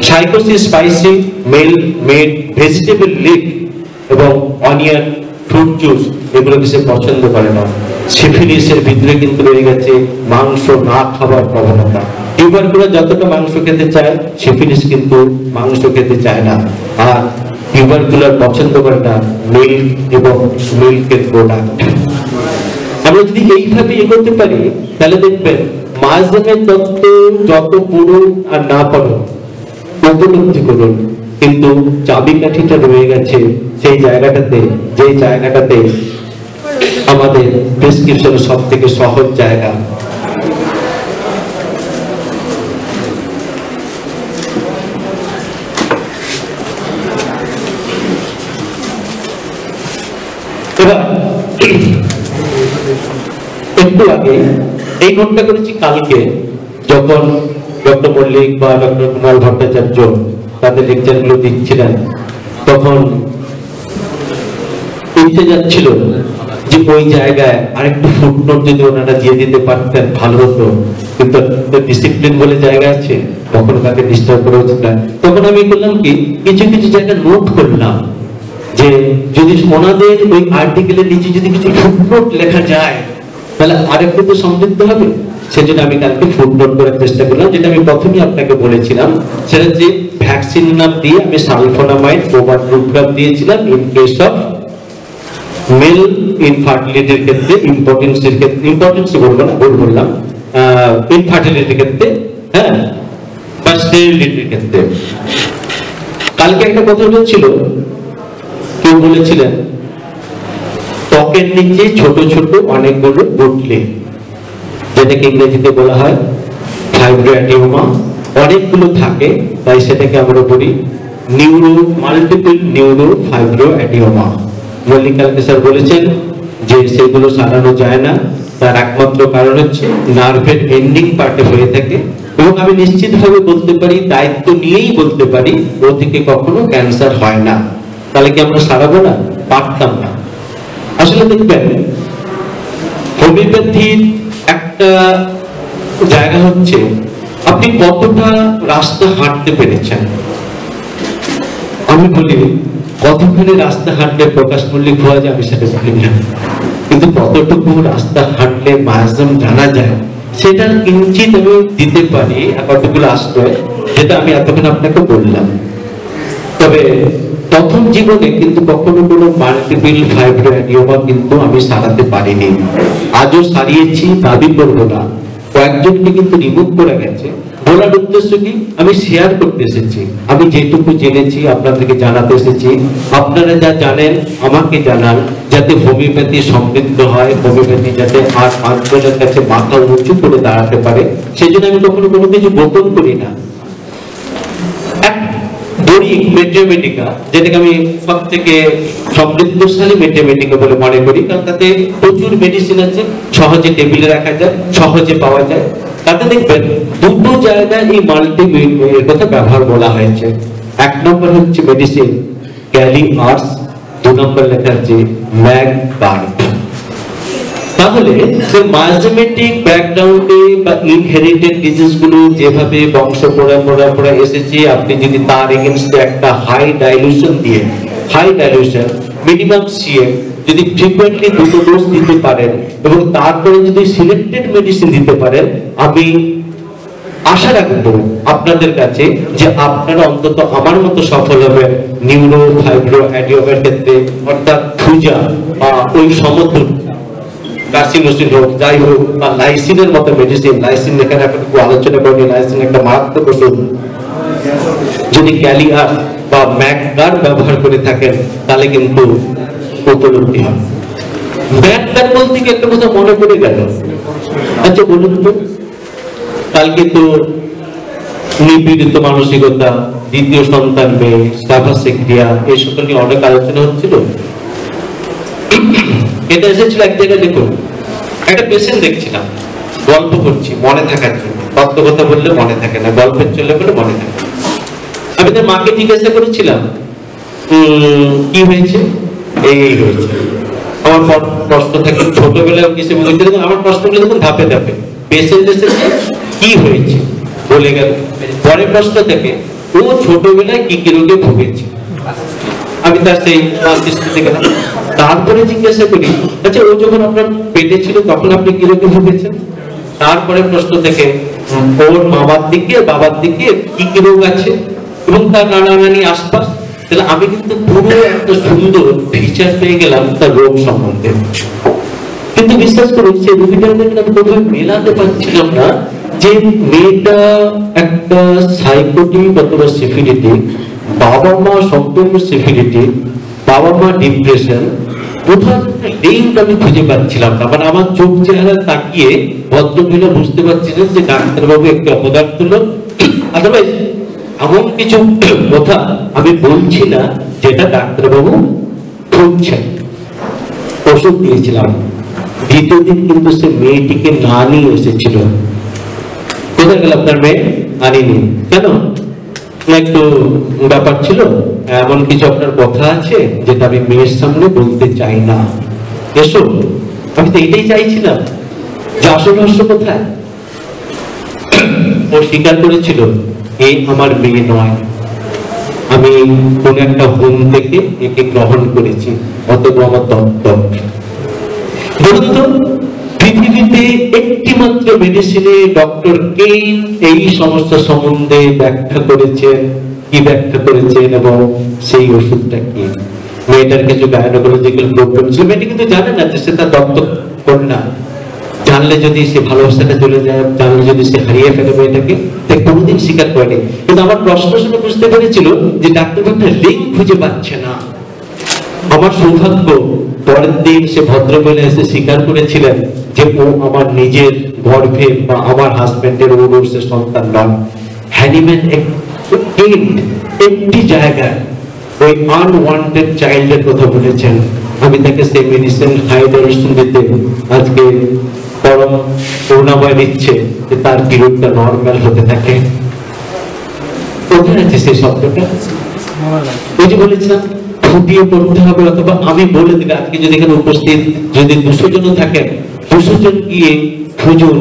সাইকোসিস spicy, milk, meat, vegetable leaf এবং অনিয়ন, ফ্রুট জুস এগুলো সে পছন্দ করে না। সিফিলিসের ভিতরে কিন্তু রয়ে গেছে মাংস না খাবার প্রবণতা। টিউবারকুলার যতটা মাংস খেতে চায়, সিফিলিস কিন্তু মাংস খেতে চায় না। আর টিউবারকুলার পছন্দ করে না মিল্ক এবং মিল্কের প্রোডাক্ট। আমরা যদি এইভাবে এগোতে পারি তাহলে দেখবেন মায়াজমের তত্ত্ব যত পড়ুন আর না পড়ুন উপলব্ধি করুন, কিন্তু চাবিকাঠিটা রয়ে গেছে সেই জায়গাটাতে, যে জায়গাটাতে আমাদের প্রেসক্রিপশনের সব থেকে সহজ জায়গা। এবার একটু আগে এই নোটটা করেছি কালকে, যখন ডক্টর মল্লিক বা ডক্টর কুমার ভট্টাচার্য তাদের লেকচারগুলো দিচ্ছিলেন, তখন ইচ্ছে যাচ্ছিল যে ওই জায়গায় আরেকটু ফুটনোট যদি ওনারা দিয়ে দিতে পারতেন ভালো হতো। কিন্তু ডিসিপ্লিন বলে জায়গা আছে, কখনো তাকে ডিস্টার্ব করা উচিত না। তখন আমি করলাম কি, কিছু কিছু জায়গা নোট করলাম যে যদি ওনাদের ওই আর্টিকেলের নিচে যদি কিছু ফুটনোট লেখা যায় তাহলে আরেকটু তো সমৃদ্ধ হবে। সেজন্য আমি কালকে ফুটনোট করার চেষ্টা করলাম, যেটা আমি প্রথমেই আপনাকে বলেছিলাম, সেটা যে ভ্যাকসিন নাম দিয়ে আমি সালফোনামাইড ওভারগ্রুপ দিয়েছিলাম ইন কেস অফ মেল ইনফার্টিলিটির ক্ষেত্রে, ইম্পর্টেন্সের ক্ষেত্রে, ইম্পর্টেন্স বলবো না, ভুল বললাম, ইনফার্টিলিটির ক্ষেত্রে, হ্যাঁ, বা স্টেরিলিটির ক্ষেত্রে। কালকে একটা কথা হচ্ছিল, কেউ বলেছিলেন ত্বকের নিচে ছোট ছোট অনেকগুলো গুটলি, যেটাকে ইংরেজিতে বলা হয় ফাইব্রোঅ্যাডিনোমা, অনেকগুলো থাকে, তাই সেটাকে আমরা বলি মাল্টিপল নিউরো ফাইব্রোঅ্যাডিনোমা। কালকে স্যার বলেছেন যে সেগুলো সারানো যায় না, তার একমাত্র কারণ হচ্ছে নার্ভের এন্ডিং পার্টে হয়ে থাকে, এবং আমি নিশ্চিতভাবে বলতে পারি, দায়িত্ব নিয়েই বলতে পারি, ও থেকে কখনো ক্যান্সার হয় না। তাহলে কি আমরা সারাবো না? পারতাম না। আসলে দেখবেন হোমিওপ্যাথির একটা জায়গা হচ্ছে আপনি কতটা রাস্তা হাঁটতে পেরেছেন। আমি বলি কতখানি রাস্তা হাঁটলে প্রকাশ মল্লিক হওয়া যায় আমি সেটা বলি না, কিন্তু কতটুকু রাস্তা হাঁটলে মায়াজম জানা যায় সেটার কিঞ্চিত আমি দিতে পারি কতগুলো আশ্রয়, যেটা আমি এতক্ষণ আপনাকে বললাম। তবে প্রথম জীবনে কিন্তু কখনো কোনো মাল্টিপল ফাইব্রোঅ্যাডিনোমা কিন্তু আমি সারাতে পারিনি, আজও সারিয়েছি, দাবি করবো না। কয়েকজনকে কিন্তু রিমুভ করে গেছে। বলার উদ্দেশ্য কি, আমি শেয়ার করতে এসেছি, আমি যেটুকু জেনেছি আপনাদেরকে জানাতে এসেছি। আপনারা যা জানেন আমাকে জানান, যাতে হোমিওপ্যাথি সমৃদ্ধ হয়, হোমিওপ্যাথি যাতে আর মানুষের কাছে মাথা উঁচু করে দাঁড়াতে পারে, সেই জন্য আমি কখনো কোনো কিছু গোপন করি না। বড়ি মেট্রোমেটিকা, যেটাকে আমি সব থেকে সমৃদ্ধশালী মেট্রোমেটিকা বলে মনে করি, কারণ তাতে প্রচুর মেডিসিন আছে, সহজে টেবিলে রাখা যায়, সহজে পাওয়া যায়। তাতে দেখবেন দুটো জায়গায় এই মাল্টিমিডিয়ার কথা ব্যবহার বলা হয়েছে। এক নম্বর হচ্ছে মেডিসিন ক্যালি আর্স, 2 নম্বর লেখা আছে ম্যাগ বার্ড। তাহলে মায়োজেমেটিক ব্যাকগ্রাউন্ডে বা ইনহেরিটেড ডিজিজ গুলো যেভাবে বংশ পরম্পরা এসেছে, আপনি যদি তার এগেইনস্টে একটা হাই ডাইলিউশন মিনিমাম সিএম যদি ফ্রিকোয়েন্টলি 2 ডোজ দিতে পারেন এবং তারপরে যদি সিলেক্টেড মেডিসিন দিতে পারেন, আমি আশা রাখবো আপনাদের কাছে যে আপনারা অন্তত আমার মতো সফল হবেন নিউরো ফাইব্রোঅ্যাডিনোমার ক্ষেত্রে, অর্থাৎ ফুজা বা ওই সমতুল কার্সিনোসিন হোক, যাই হোক, বা লাইসিনের মতো মেডিসিন। লাইসিন এখানে একটু আলোচনা করি, লাইসিন একটা মারাত্মক ওষুধ। যদি ক্যালিয়ার বা ম্যাকগার ব্যবহার করে থাকেন তাহলে কিন্তু উপলব্ধি হয়। ম্যাকগার বলতে কি একটা কথা মনে পড়ে গেল। আচ্ছা বলুন তো, কালকে তো নিপীড়িত মানসিকতা, দ্বিতীয় সন্তান মেয়ে, স্টাফাসেক্রিয়া, এই সকল নিয়ে অনেক আলোচনা হচ্ছিল। এটা এসেছিল এক জায়গায়, দেখুন একটা পেশেন্ট দেখছিলাম, গল্প করছি মনে থাকার জন্য, তত্ত্ব কথা বললে মনে থাকে না, গল্পের চলে বলে মনে থাকে। আমি তার মাকে জিজ্ঞাসা করেছিলাম কি হয়েছে, এই হয়েছে। আমার প্রশ্ন থাকে ছোটবেলায় কিছু মনে করে, আমার প্রশ্নগুলো দেখুন ধাপে ধাপে। পেশেন্ট এসেছে, কি হয়েছে বলে গেল। পরের প্রশ্ন থেকে ও ছোটবেলায় কি কি রোগে ভুগেছে, আমি তার সেই থেকে গেলাম। তারপরে জিজ্ঞাসা করি, আচ্ছা ও যখন আপনার পেটে ছিল তখন আপনি কি রোগে ভুগেছেন। তারপরে প্রশ্ন থেকে ওর মামার দিকে বাবার দিকে কি কি রোগ আছে এবং তার নানা নানি আশপাশ। তাহলে আমি কিন্তু পুরো একটা সুন্দর ফিচার পেয়ে গেলাম তার রোগ সম্বন্ধে। কিন্তু বিশ্বাস করুন সেই রোগীটার আমি কোথাও মেলাতে পারছিলাম না যে মেয়েটা একটা সাইকোটিক অথবা সিফিলিটিক, বাবা মা সম্পূর্ণ সিফিলিটিক, বাবা মা ডিপ্রেশন, কোথাও লিঙ্ক আমি খুঁজে পাচ্ছিলাম না। মানে আমার চোখ চেহারা তাকিয়ে ভদ্রমহিলা বুঝতে পারছিলেন যে ডাক্তারবাবু একটু অপদার্থ লোক। আদারওয়াইজ এমন কিছু কথা আমি বলছি না যেটা ডাক্তারবাবু খুঁজছেন। ওষুধ দিয়েছিলাম, দ্বিতীয় দিন কিন্তু সে মেয়েটিকে না নিয়ে এসেছিল। কোথায় গেল আপনার মেয়ে? আনিনি কেন? একটু ব্যাপার ছিল, এমন কিছু আপনার কথা আছে যেটা আমি মেয়ের সামনে বলতে চাই না, এসো। আমি তো এটাই চাইছিলাম যে আসল রহস্য কোথায়। ও স্বীকার করেছিল এই আমার মেয়ে নয়, আমি কোন একটা হোম থেকে একে গ্রহণ করেছি, অতএব আমার দত্তক। বলুন তো, পৃথিবীতে একটি মাত্র মেডিসিনে ডক্টর কেইন এই সমস্যা সম্বন্ধে ব্যাখ্যা করেছেন, কি ব্যাখ্যা করেছেন এবং সেই ওষুধটা কি। মেয়েটার কিছু গাইনোকোলজিক্যাল প্রবলেম ছিল, মেয়েটা কিন্তু জানে না যে সে তার দত্তক কন্যা। জানলে যদি সে ভালোবাসাটা চলে যায়, জানলে যদি সে হারিয়ে ফেলে মেয়েটাকে, সে কোনোদিন স্বীকার করেনি। কিন্তু আমার প্রশ্ন শুনে বুঝতে পেরেছিল যে ডাক্তার একটা লিঙ্ক খুঁজে পাচ্ছে না। আমার সৌভাগ্য, পরের দিন সে ভদ্রমহিলা এসে স্বীকার করেছিলেন যে ও আমার নিজের গর্ভের বা আমার হাজবেন্ডের ওরসের সন্তান নয়। হ্যানিম্যান একটি জায়গায় ওই আনওয়ান্টেড চাইল্ডের কথা বলেছেন। আমি তাকে সেই মেডিসিন হাই ডোজেশন দিতে আজকে পরম করুণাময় দিচ্ছে যে তার পিরিয়ডটা নর্মাল হতে থাকে। কোথায় আছে সেই শব্দটা? ওই যে বলেছিলাম ফুটিয়ে পড়তে হবে, অথবা আমি বলে দিলে আজকে যদি এখানে উপস্থিত যদি 200 জন থাকেন, 200 জন গিয়ে খুঁজুন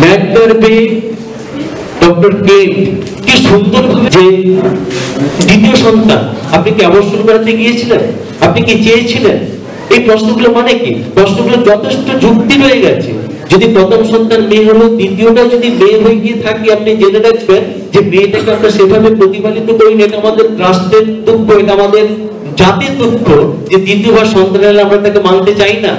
ম্যাকগার্ভে ডক্টর কেইন কি সুন্দরভাবে যে দ্বিতীয় সন্তান, আপনি কি অবসর বেড়াতে গিয়েছিলেন? আপনি কি চেয়েছিলেন? এই প্রশ্নগুলো মানে কি? প্রশ্নগুলো যথেষ্ট যুক্তি রয়ে গেছে। যদি প্রথম সন্তান মেয়ে হলো, দ্বিতীয়টা যদি মেয়ে হয়ে গিয়ে থাকি, আপনি জেনে রাখবেন যে মেয়েটাকে আমরা সেভাবে প্রতিপালিত করি না। এটা আমাদের রাষ্ট্রের দুঃখ, এটা আমাদের জাতির দুঃখ যে দ্বিতীয়বার সন্তান হলে আমরা তাকে মানতে চাই না।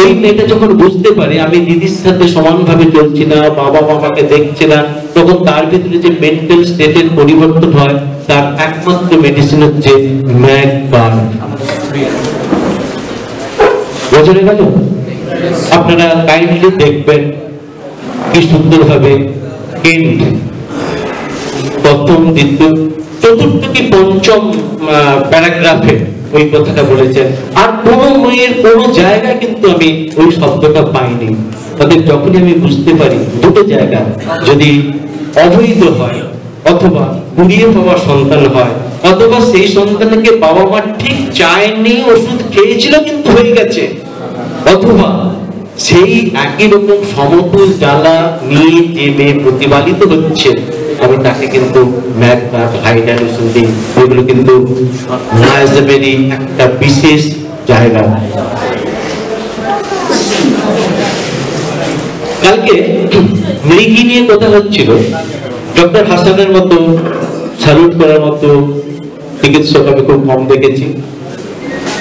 এই মেয়েটা যখন বুঝতে পারে আমি দিদির সাথে সমানভাবে চলছি না, বাবা মামাকে দেখছে না, তখন তার ভিতরে যে মেন্টাল স্টেটের পরিবর্তন হয়, তার একমাত্র মেডিসিন হচ্ছে ম্যাকগার্ভ। বোঝা গেল? আপনারা কাইন্ডলি দেখবেন কি সুন্দরভাবে কেন্ট প্রথম, দ্বিতীয়, চতুর্থ কি পঞ্চম প্যারাগ্রাফে ওই কথাটা বলেছেন। আর কোন মেয়ের কোন জায়গায় কিন্তু আমি ওই শব্দটা পাইনি। তাদের যখনই আমি বুঝতে পারি দুটো জায়গা যদি অবৈধ হয়, অথবা কুড়িয়ে পাওয়া সন্তান হয়, অথবা সেই সন্তানকে বাবা মা ঠিক চায়নি, ওষুধ খেয়েছিল কিন্তু হয়ে গেছে, অথবা সেই একই রকম সমতুল জ্বালা নিয়ে যে মেয়ে প্রতিপালিত হচ্ছে, আমি তাকে কিন্তু ম্যাকগার্ভ হাই ডোজেশন দিই। এগুলো কিন্তু নাইজেবেরি একটা বিশেষ জায়গা। কালকে মৃগী নিয়ে কথা হচ্ছিল। ডক্টর হাসানের মতো স্যালুট করার মতো চিকিৎসক আমি খুব কম দেখেছি।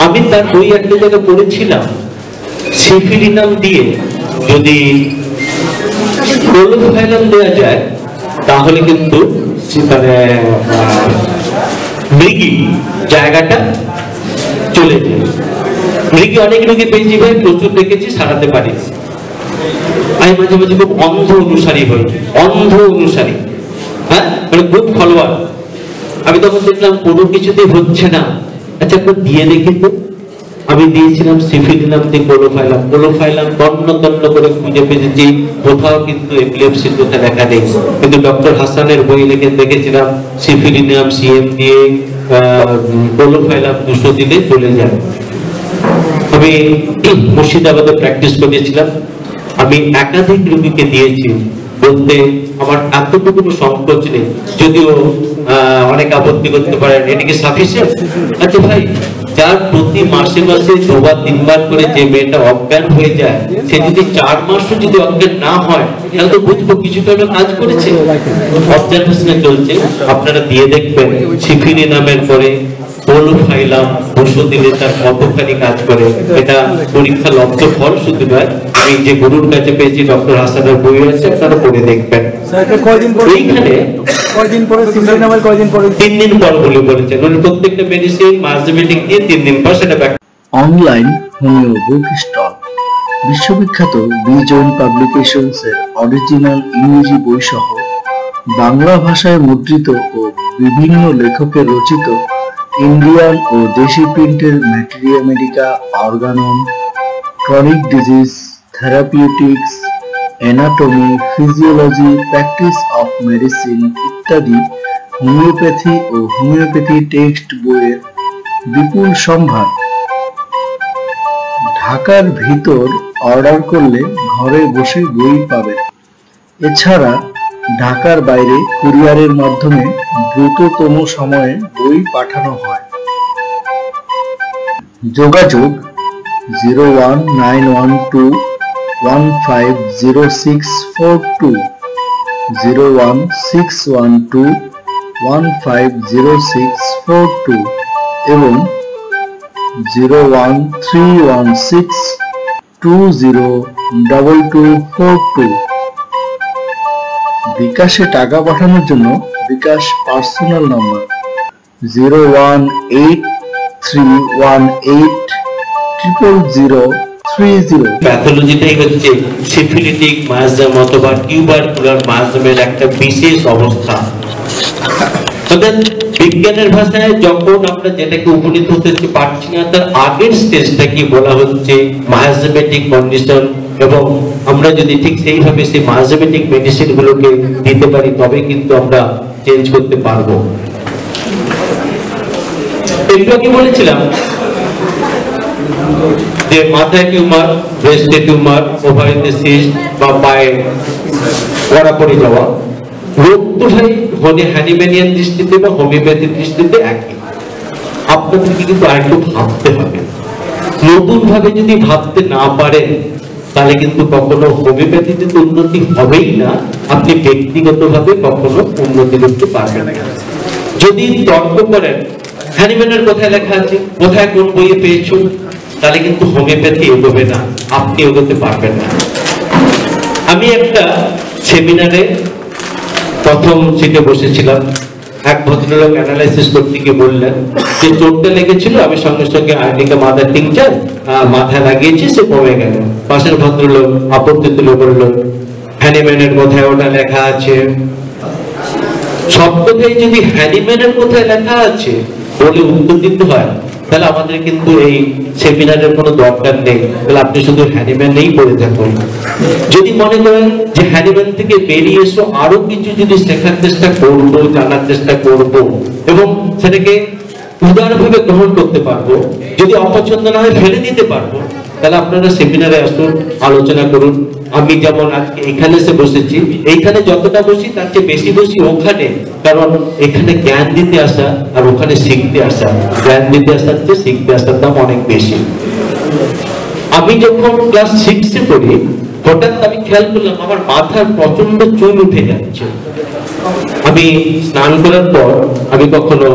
আমি তার বই একটা জায়গায় পড়েছিলাম, সিফিলিনাম দিয়ে যদি ক্লোরোফাইলাম দেওয়া যায় তাহলে কিন্তু মৃগী জায়গাটা চলে যায়। মৃগী অনেক রোগী পেয়েছি ভাই, প্রচুর দেখেছি, সারাতে পারি। আমি মাঝে মাঝে খুব অন্ধ অনুসারী হই, হ্যাঁ, মানে খুব ফলোয়ার। আমি তখন দেখলাম কোনো কিছুতে হচ্ছে না, আচ্ছা একবার দিয়ে দেখি তো। আমি দিয়েছিলাম সিফিলিনাম দিয়ে ক্লোরোফাইলাম তন্ন করে খুঁজে পেয়েছি, কোথাও কিন্তু এপিলেপসির কথা দেখা নেই। কিন্তু ডক্টর হাসানের বই লিখে দেখেছিলাম সিফিলিনাম সিএম দিয়ে ক্লোরোফাইলাম 200 দিলে চলে যায়। আমি মুর্শিদাবাদে প্র্যাকটিস করেছিলাম, আমি একাধিক রোগীকে দিয়েছি। বলতে আমার এতটুকু সংকোচ নেই, যদিও অনেক আপত্তি করতে পারেন এটা কি সাফিসিয়েন্ট? আচ্ছা ভাই, যার প্রতি মাসে 2বার 3বার করে যে মেয়েটা অজ্ঞান হয়ে যায়, সে যদি 4 মাসও যদি অজ্ঞান না হয়, তাহলে তো বুঝবো কিছুটা কাজ করেছে। অবজারভেশনে চলছে, আপনারা দিয়ে দেখবেন সিফিলিনামের পরে ক্লোরোফাইলাম 200 দিলে তার কতখানি কাজ করে। এটা পরীক্ষা লব্ধ ফল শুধু নয়, আমি যে গুরুর কাছে পেয়েছি, ডক্টর হাসানের বই আছে, আপনারা পড়ে দেখবেন। এইখানে 3 দিন পর বলে বলেছেন, উনি প্রত্যেকটা মেডিসিন মাল্টিমেটিক দিয়ে 3 দিন পর সেটা back. Online homoeo book stall বিশ্ববিখ্যাত বিজয়েন পাবলিকেশনস এর অরিজিনাল ইংরেজি বই সহ বাংলা ভাষায় মুদ্রিত ও বিভিন্ন লেখকের রচিত ইন্ডিয়ান ও দেশি প্রিন্টের materia medica, organon, chronic disease, therapeutics, anatomy, physiology, practice of medicine ইত্যাদি হোমিওপ্যাথি ও হোমিওপ্যাথি টেক্সট বইয়ের বিপুল সম্ভার ঢাকার ভিতর অর্ডার করলে ঘরে বসে বই পাবেন। এছাড়া ঢাকার বাইরে কুরিয়ারের মাধ্যমে দ্রুততম সময়ে বই পাঠানো হয়। যোগাযোগ 01912150642, 01612150642 এবং 01316202242। বিকাশে টাকা পাঠানোর জন্য বিকাশ পার্সোনাল নম্বর 01831800030। প্যাথোলজিটাই হচ্ছে সিফিলিটিক মায়াজম অথবা টিউবারকুলার মায়াজমের একটা বিশেষ অবস্থা। বিজ্ঞানের ভাষায় যখন আমরা যেটাকে উপনীত হতে পারছি না তার আগের স্টেজটাকে বলা হচ্ছে মায়াজমেটিক কন্ডিশন, এবং আমরা যদি ঠিক সেইভাবে সেই মায়াজমেটিক মেডিসিন গুলোকে দিতে পারি তবে কিন্তু আমরা চেঞ্জ করতে পারবো। একটু আগে বলেছিলাম যে মাথায় টিউমার, ব্রেস্টে টিউমার, ওভারিতে সিস্ট বা পায়ে পড়া পড়ে যাওয়া রোগ দুটাই হলে হ্যানিম্যানিয়ান দৃষ্টিতে বা হোমিওপ্যাথির দৃষ্টিতে একই। আপনাদেরকে কিন্তু আরেকটু ভাবতে হবে। নতুন ভাবে যদি ভাবতে না পারেন তাহলে কিন্তু কখনো হোমিওপ্যাথিতে তো উন্নতি হবেই না, আপনি ব্যক্তিগতভাবে কখনো উন্নতি করতে পারবেন না। যদি তর্ক করেন হ্যানিম্যানের কোথায় লেখা আছে, কোথায় কোন বইয়ে পেয়েছো, তাহলে কিন্তু হোমিওপ্যাথি এগোবে না, আপনি এগোতে পারবেন না। আমি একটা সেমিনারে প্রথম সিটে বসেছিলাম, এক ভদ্রলোক অ্যানালাইসিস করতে গিয়ে বললেন যে চোটটা লেগেছিল, আমি সঙ্গে সঙ্গে আর্নিকা মাদার টিংচার মাথায় লাগিয়েছি, সে কমে গেল। পাশের ভদ্রলোক আপত্তি তুলে বলল হ্যানিম্যানের কোথায় ওটা লেখা আছে। সব কথাই যদি হ্যানিম্যানের কোথায় লেখা আছে বলে উত্তর দিতে হয় তাহলে আমাদের কিন্তু এই সেমিনারের কোনো দরকার নেই, তাহলে আপনি শুধু হ্যানিম্যানেই পড়ে থাকুন। যদি মনে করেন যে হ্যানিম্যান থেকে বেরিয়ে এসো আরো কিছু যদি শেখার চেষ্টা করবো, জানার চেষ্টা করবো এবং সেটাকে উদারভাবে গ্রহণ করতে পারবো, যদি অপছন্দ না হয় ফেলে দিতে পারবো, তাহলে আপনারা সেমিনারে আসুন, আলোচনা করুন। আমি যেমন আজকে এখানে এসে বসেছি, এইখানে যতটা বসি তার চেয়ে বেশি বসি ওখানে, কারণ এখানে জ্ঞান দিতে আসা আর ওখানে শিখতে আসা, জ্ঞান দিতে আসার চেয়ে শিখতে আসার দাম অনেক বেশি। আমি যখন ক্লাস 6-এ পড়ি হঠাৎ আমি খেয়াল করলাম আমার মাথার প্রচন্ড চুল উঠে যাচ্ছে। আমি স্নান করার পর আমি কখনো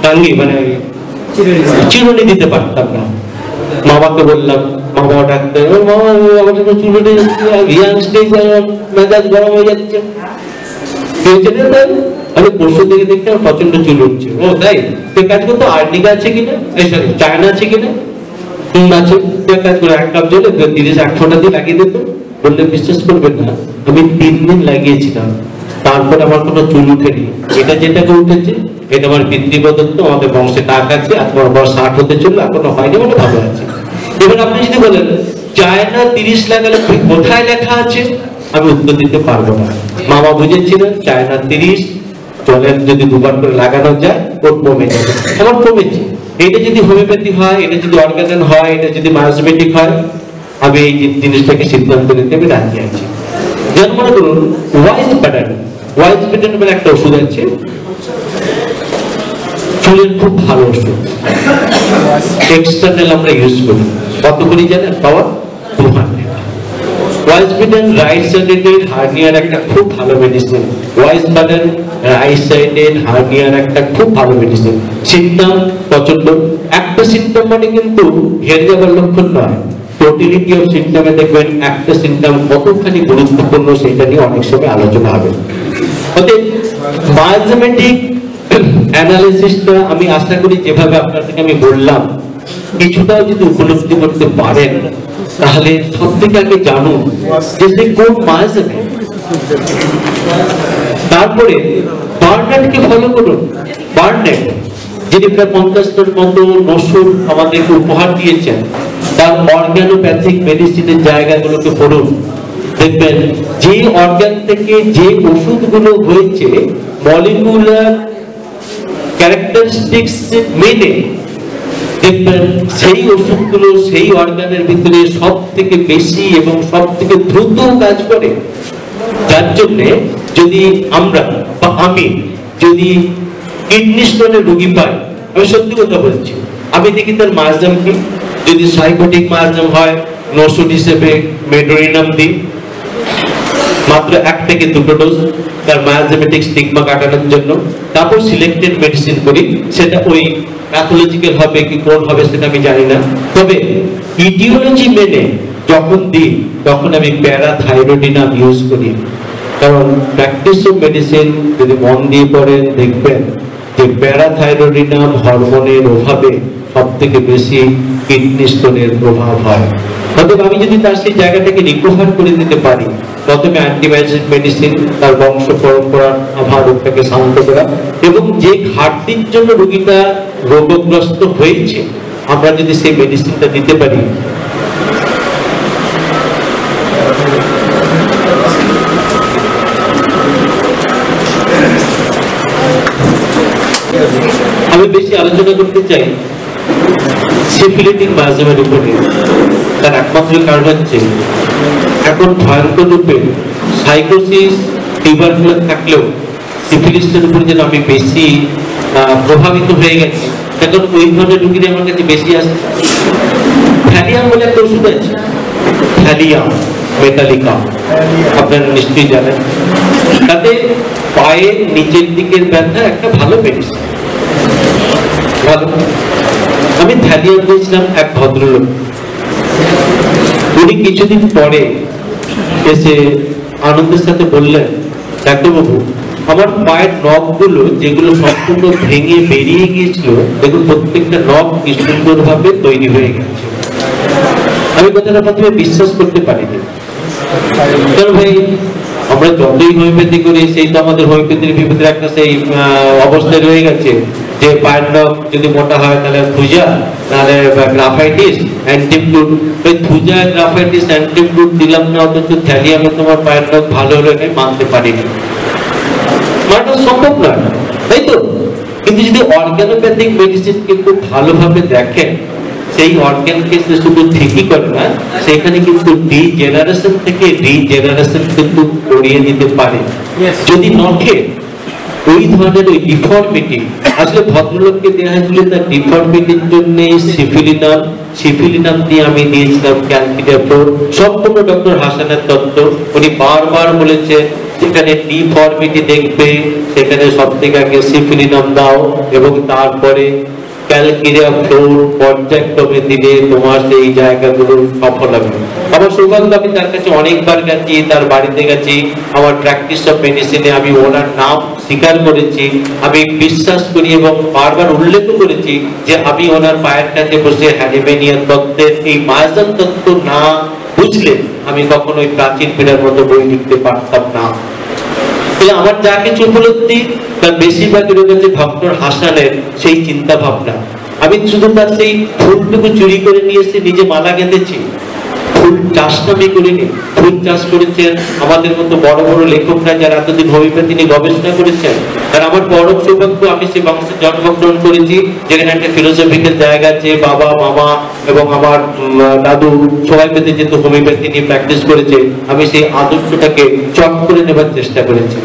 টাঙ্গি মানে চিরুনি দিতে পারতাম না। মামাকে বললাম, মামা ডাক্তার, মামা আমার চুল উঠে যাচ্ছে, মেজাজ গরম হয়ে যাচ্ছে। আমি পরশু থেকে দেখতে আমার প্রচন্ড চুল উঠছে। ও তাই? কাজ করতো আর্নিকা আছে কিনা, সরি চায়না আছে কিনা, আছে, কাজ করে 1 কাপ জলে 30-1 ফোঁটা দিয়ে লাগিয়ে দিত। বললে বিশ্বাস করবেন না, আমি 3 দিন লাগিয়েছিলাম, তারপর আমার কোনো চুল উঠেনি। এটা যেটাকে উঠেছে এটা আমার পিতৃপ্রদত্ত, আমাদের বংশে টাক আছে, আপনার বয়স 60 হতে চললো, এখনো হয়নি, মানে ভালো আছে। এবার আপনি যদি বলেন চায়না 30 লাগালে কোথায় লেখা আছে, আমি উত্তর দিতে পারবো না। মামা বুঝেছিলেন চায়না 30 জলের যদি 2 বার করে লাগানো যায় ওর কমে যাবে, আমার কমেছে। এটা যদি হোমিওপ্যাথি হয়, এটা যদি অর্গানন হয়, এটা যদি মায়াজমেটিক হয়, আমি এই জিনিসটাকে সিদ্ধান্ত নিতে আমি রাজি আছি। যেমন মনে করুন ওয়াইজ প্যাটার্ন, ওয়াইজ প্যাটার্ন বলে একটা ওষুধ আছে, চুলের খুব ভালো ওষুধ, এক্সটার্নাল আমরা ইউজ করি। কত করে জানেন power? 200। Y's pattern right sided হার্নিয়ার একটা খুব ভালো medicine. Y's pattern right sided হার্নিয়ার একটা খুব ভালো মেডিসিন। সিম্পটম প্রচন্ড, একটা সিম্পটম মানে কিন্তু হেরে যাবার লক্ষণ নয়। টোটালিটি অফ সিম্পটমে দেখবেন একটা সিম্পটম কতখানি গুরুত্বপূর্ণ সেটা নিয়ে অনেক সময় আলোচনা হবে। অতএব মায়াজমেটিক অ্যানালিসিসটা আমি আশা করি যেভাবে আপনাদেরকে আমি বললাম কিছুটাও যদি উপলব্ধি করতে পারেন তাহলে সব থেকে আগে জানুন যে সে কোন মায়াজমে। তারপরে বার্নেটকে ফলো করুন। বার্নেট যিনি প্রায় 50টার মতো ওষুধ আমাদেরকে উপহার দিয়েছেন, তার অর্গানোপ্যাথিক মেডিসিনের জায়গাগুলোকে পড়ুন। দেখবেন যে অর্গান থেকে যে ওষুধগুলো হয়েছে মলিকুলার ক্যারেক্টারিস্টিক্স মেনে দেখবেন সেই ওষুধগুলো সেই অর্গানের ভিতরে সব থেকে বেশি এবং সব থেকে দ্রুত কাজ করে। যার জন্য যদি আমরা বা আমি যদি কিডনি স্টোনের রোগী পাই, আমি সত্যি কথা বলছি, আমি দেখি তার মায়াজাম কি, যদি সাইকোটিক মায়াজাম হয় ওষুধ হিসেবে মেডোরিনাম দিই, মাত্র 1 থেকে 2 ডোজ তার মায়াজামেটিক স্টিগমা কাটানোর জন্য। তারপর সিলেক্টেড মেডিসিন করি, সেটা ওই প্যাথোলজিক্যাল হবে কি কোন হবে সেটা আমি জানি না, তবে ইটিওলজি মেনে যখন দিই তখন আমি প্যারাথাইরয়েডিনাম ইউজ করি। কারণ প্র্যাকটিস অফ মেডিসিন যদি মন দিয়ে পড়েন দেখবেন যে প্যারাথাইরয়েডিনাম হরমোনের অভাবে সব থেকে বেশি কিডনি স্টোনের প্রভাব হয়। অতএব আমি যদি তার সেই জায়গাটাকে রিকভার করে দিতে পারি, প্রথমে অ্যান্টিবায়োটিক মেডিসিন, তার বংশ পরম্পরা রোগটাকে শান্ত করা, এবং যে ঘাটতির জন্য রোগীটা রোগগ্রস্ত হয়েছে আমরা যদি সেই মেডিসিনটা দিতে পারি, আমি বেশি আলোচনা করতে চাই সিফিলিটিক মায়াজামের উপরে। তার একমাত্র কারণ হচ্ছে এখন ভয়ঙ্কর রূপে সাইকোসিস টিউবারকুলার থাকলেও সিফিলিসের উপর যেন আমি বেশি প্রভাবিত হয়ে গেছি, এখন ওই ধরনের রোগীরা আমার কাছে বেশি আসছে। থ্যালিয়াম বলে একটা ওষুধ আছে, থ্যালিয়াম মেটালিকা, আপনারা নিশ্চয়ই জানেন। তাতে পায়ের নিচের দিকের ব্যথা একটা ভালো মেডিসিন, ভালো। আমি থ্যালিয়াম দিয়েছিলাম এক ভদ্রলোক, উনি কিছুদিন পরে এসে আনন্দের সাথে বললেন, ডাক্তারবাবু আমার পায়ের নখগুলো যেগুলো সম্পূর্ণ ভেঙে বেরিয়ে গিয়েছিল, দেখুন প্রত্যেকটা নখ কি সুন্দরভাবে তৈরি হয়ে গেছে। আমি কথাটা প্রথমে বিশ্বাস করতে পারিনি, কারণ ভাই আমরা যতই হোমিওপ্যাথি করি সেই তো আমাদের হোমিওপ্যাথির ভিতরে একটা সেই অবস্থায় রয়ে গেছে যে পায়ের নখ যদি মোটা হয় তাহলে থুজা, তাহলে গ্রাফাইটিস, অ্যান্টিপ্লুট। ওই থুজা, গ্রাফাইটিস, অ্যান্টিপ্লুট দিলাম না, অথচ থ্যালিয়ামে তোমার পায়ের নখ ভালো হলো, আমি মানতে পারিনি, মানাটা সম্ভব নয়, তাই তো? কিন্তু যদি অর্গানোপ্যাথিক মেডিসিনকে খুব ভালোভাবে দেখেন, সেই অর্গানকে শুধু ঠিকই করে না, সেখানে কিন্তু ডিজেনারেশন থেকে রিজেনারেশন কিন্তু করিয়ে দিতে পারে। যদি নখে ওই ধরনের ওই ডিফর্মিটি, আসলে ভদ্রলোককে দেওয়া হয়েছিল তার ডিফর্মিটির জন্য সিফিলিনাম দিয়ে আমি দিয়েছিলাম ক্যালকিডাপ্রো, সম্পূর্ণ ডক্টর হাসানের তত্ত্ব। উনি বারবার বলেছে যেখানে ডিফর্মিটি দেখবে সেখানে সব থেকে আগে সিফিলিনাম দাও, এবং তারপরে ক্যালকিডাপ্রো পর্যায়ক্রমে দিলে তোমার সেই জায়গাগুলো সফল হবে। আমার সৌভাগ্য, আমি তার কাছে অনেকবার গেছি, তার বাড়িতে গেছি, আমার প্র্যাকটিস অফ মেডিসিনে আমি ওনার নাম স্বীকার করেছি, আমি বিশ্বাস করি এবং বারবার উল্লেখ করেছি যে আমি ওনার পায়ের কাছে বসে হ্যানিম্যানিয়ান তত্ত্বের এই মায়াজাম তত্ত্ব না বুঝলে আমি কখনো ওই প্রাচীন পীড়ার মতো বই লিখতে পারতাম না। আমার যা কিছু উপলব্ধি তার বেশিরভাগই রয়েছে ডক্টর হাসানের সেই চিন্তা ভাবনা। আমি শুধু তার সেই ফুলটুকু চুরি করে নিয়ে এসে নিজে মালা গেঁথেছি, ফুল চাষটা আমি করিনি। ফুল চাষ করেছেন আমাদের মতো বড় বড় লেখকরা যারা এতদিন হোমিওপ্যাথি নিয়ে গবেষণা করেছেন। আর আমার বড় সৌভাগ্য, আমি সেই বংশে জন্মগ্রহণ করেছি যেখানে একটা ফিলোসফিক্যাল জায়গা আছে, বাবা মামা এবং আমার দাদু সবাই পেতে যেহেতু হোমিওপ্যাথি নিয়ে প্র্যাকটিস করেছে, আমি সেই আদর্শটাকে চট করে নেবার চেষ্টা করেছি।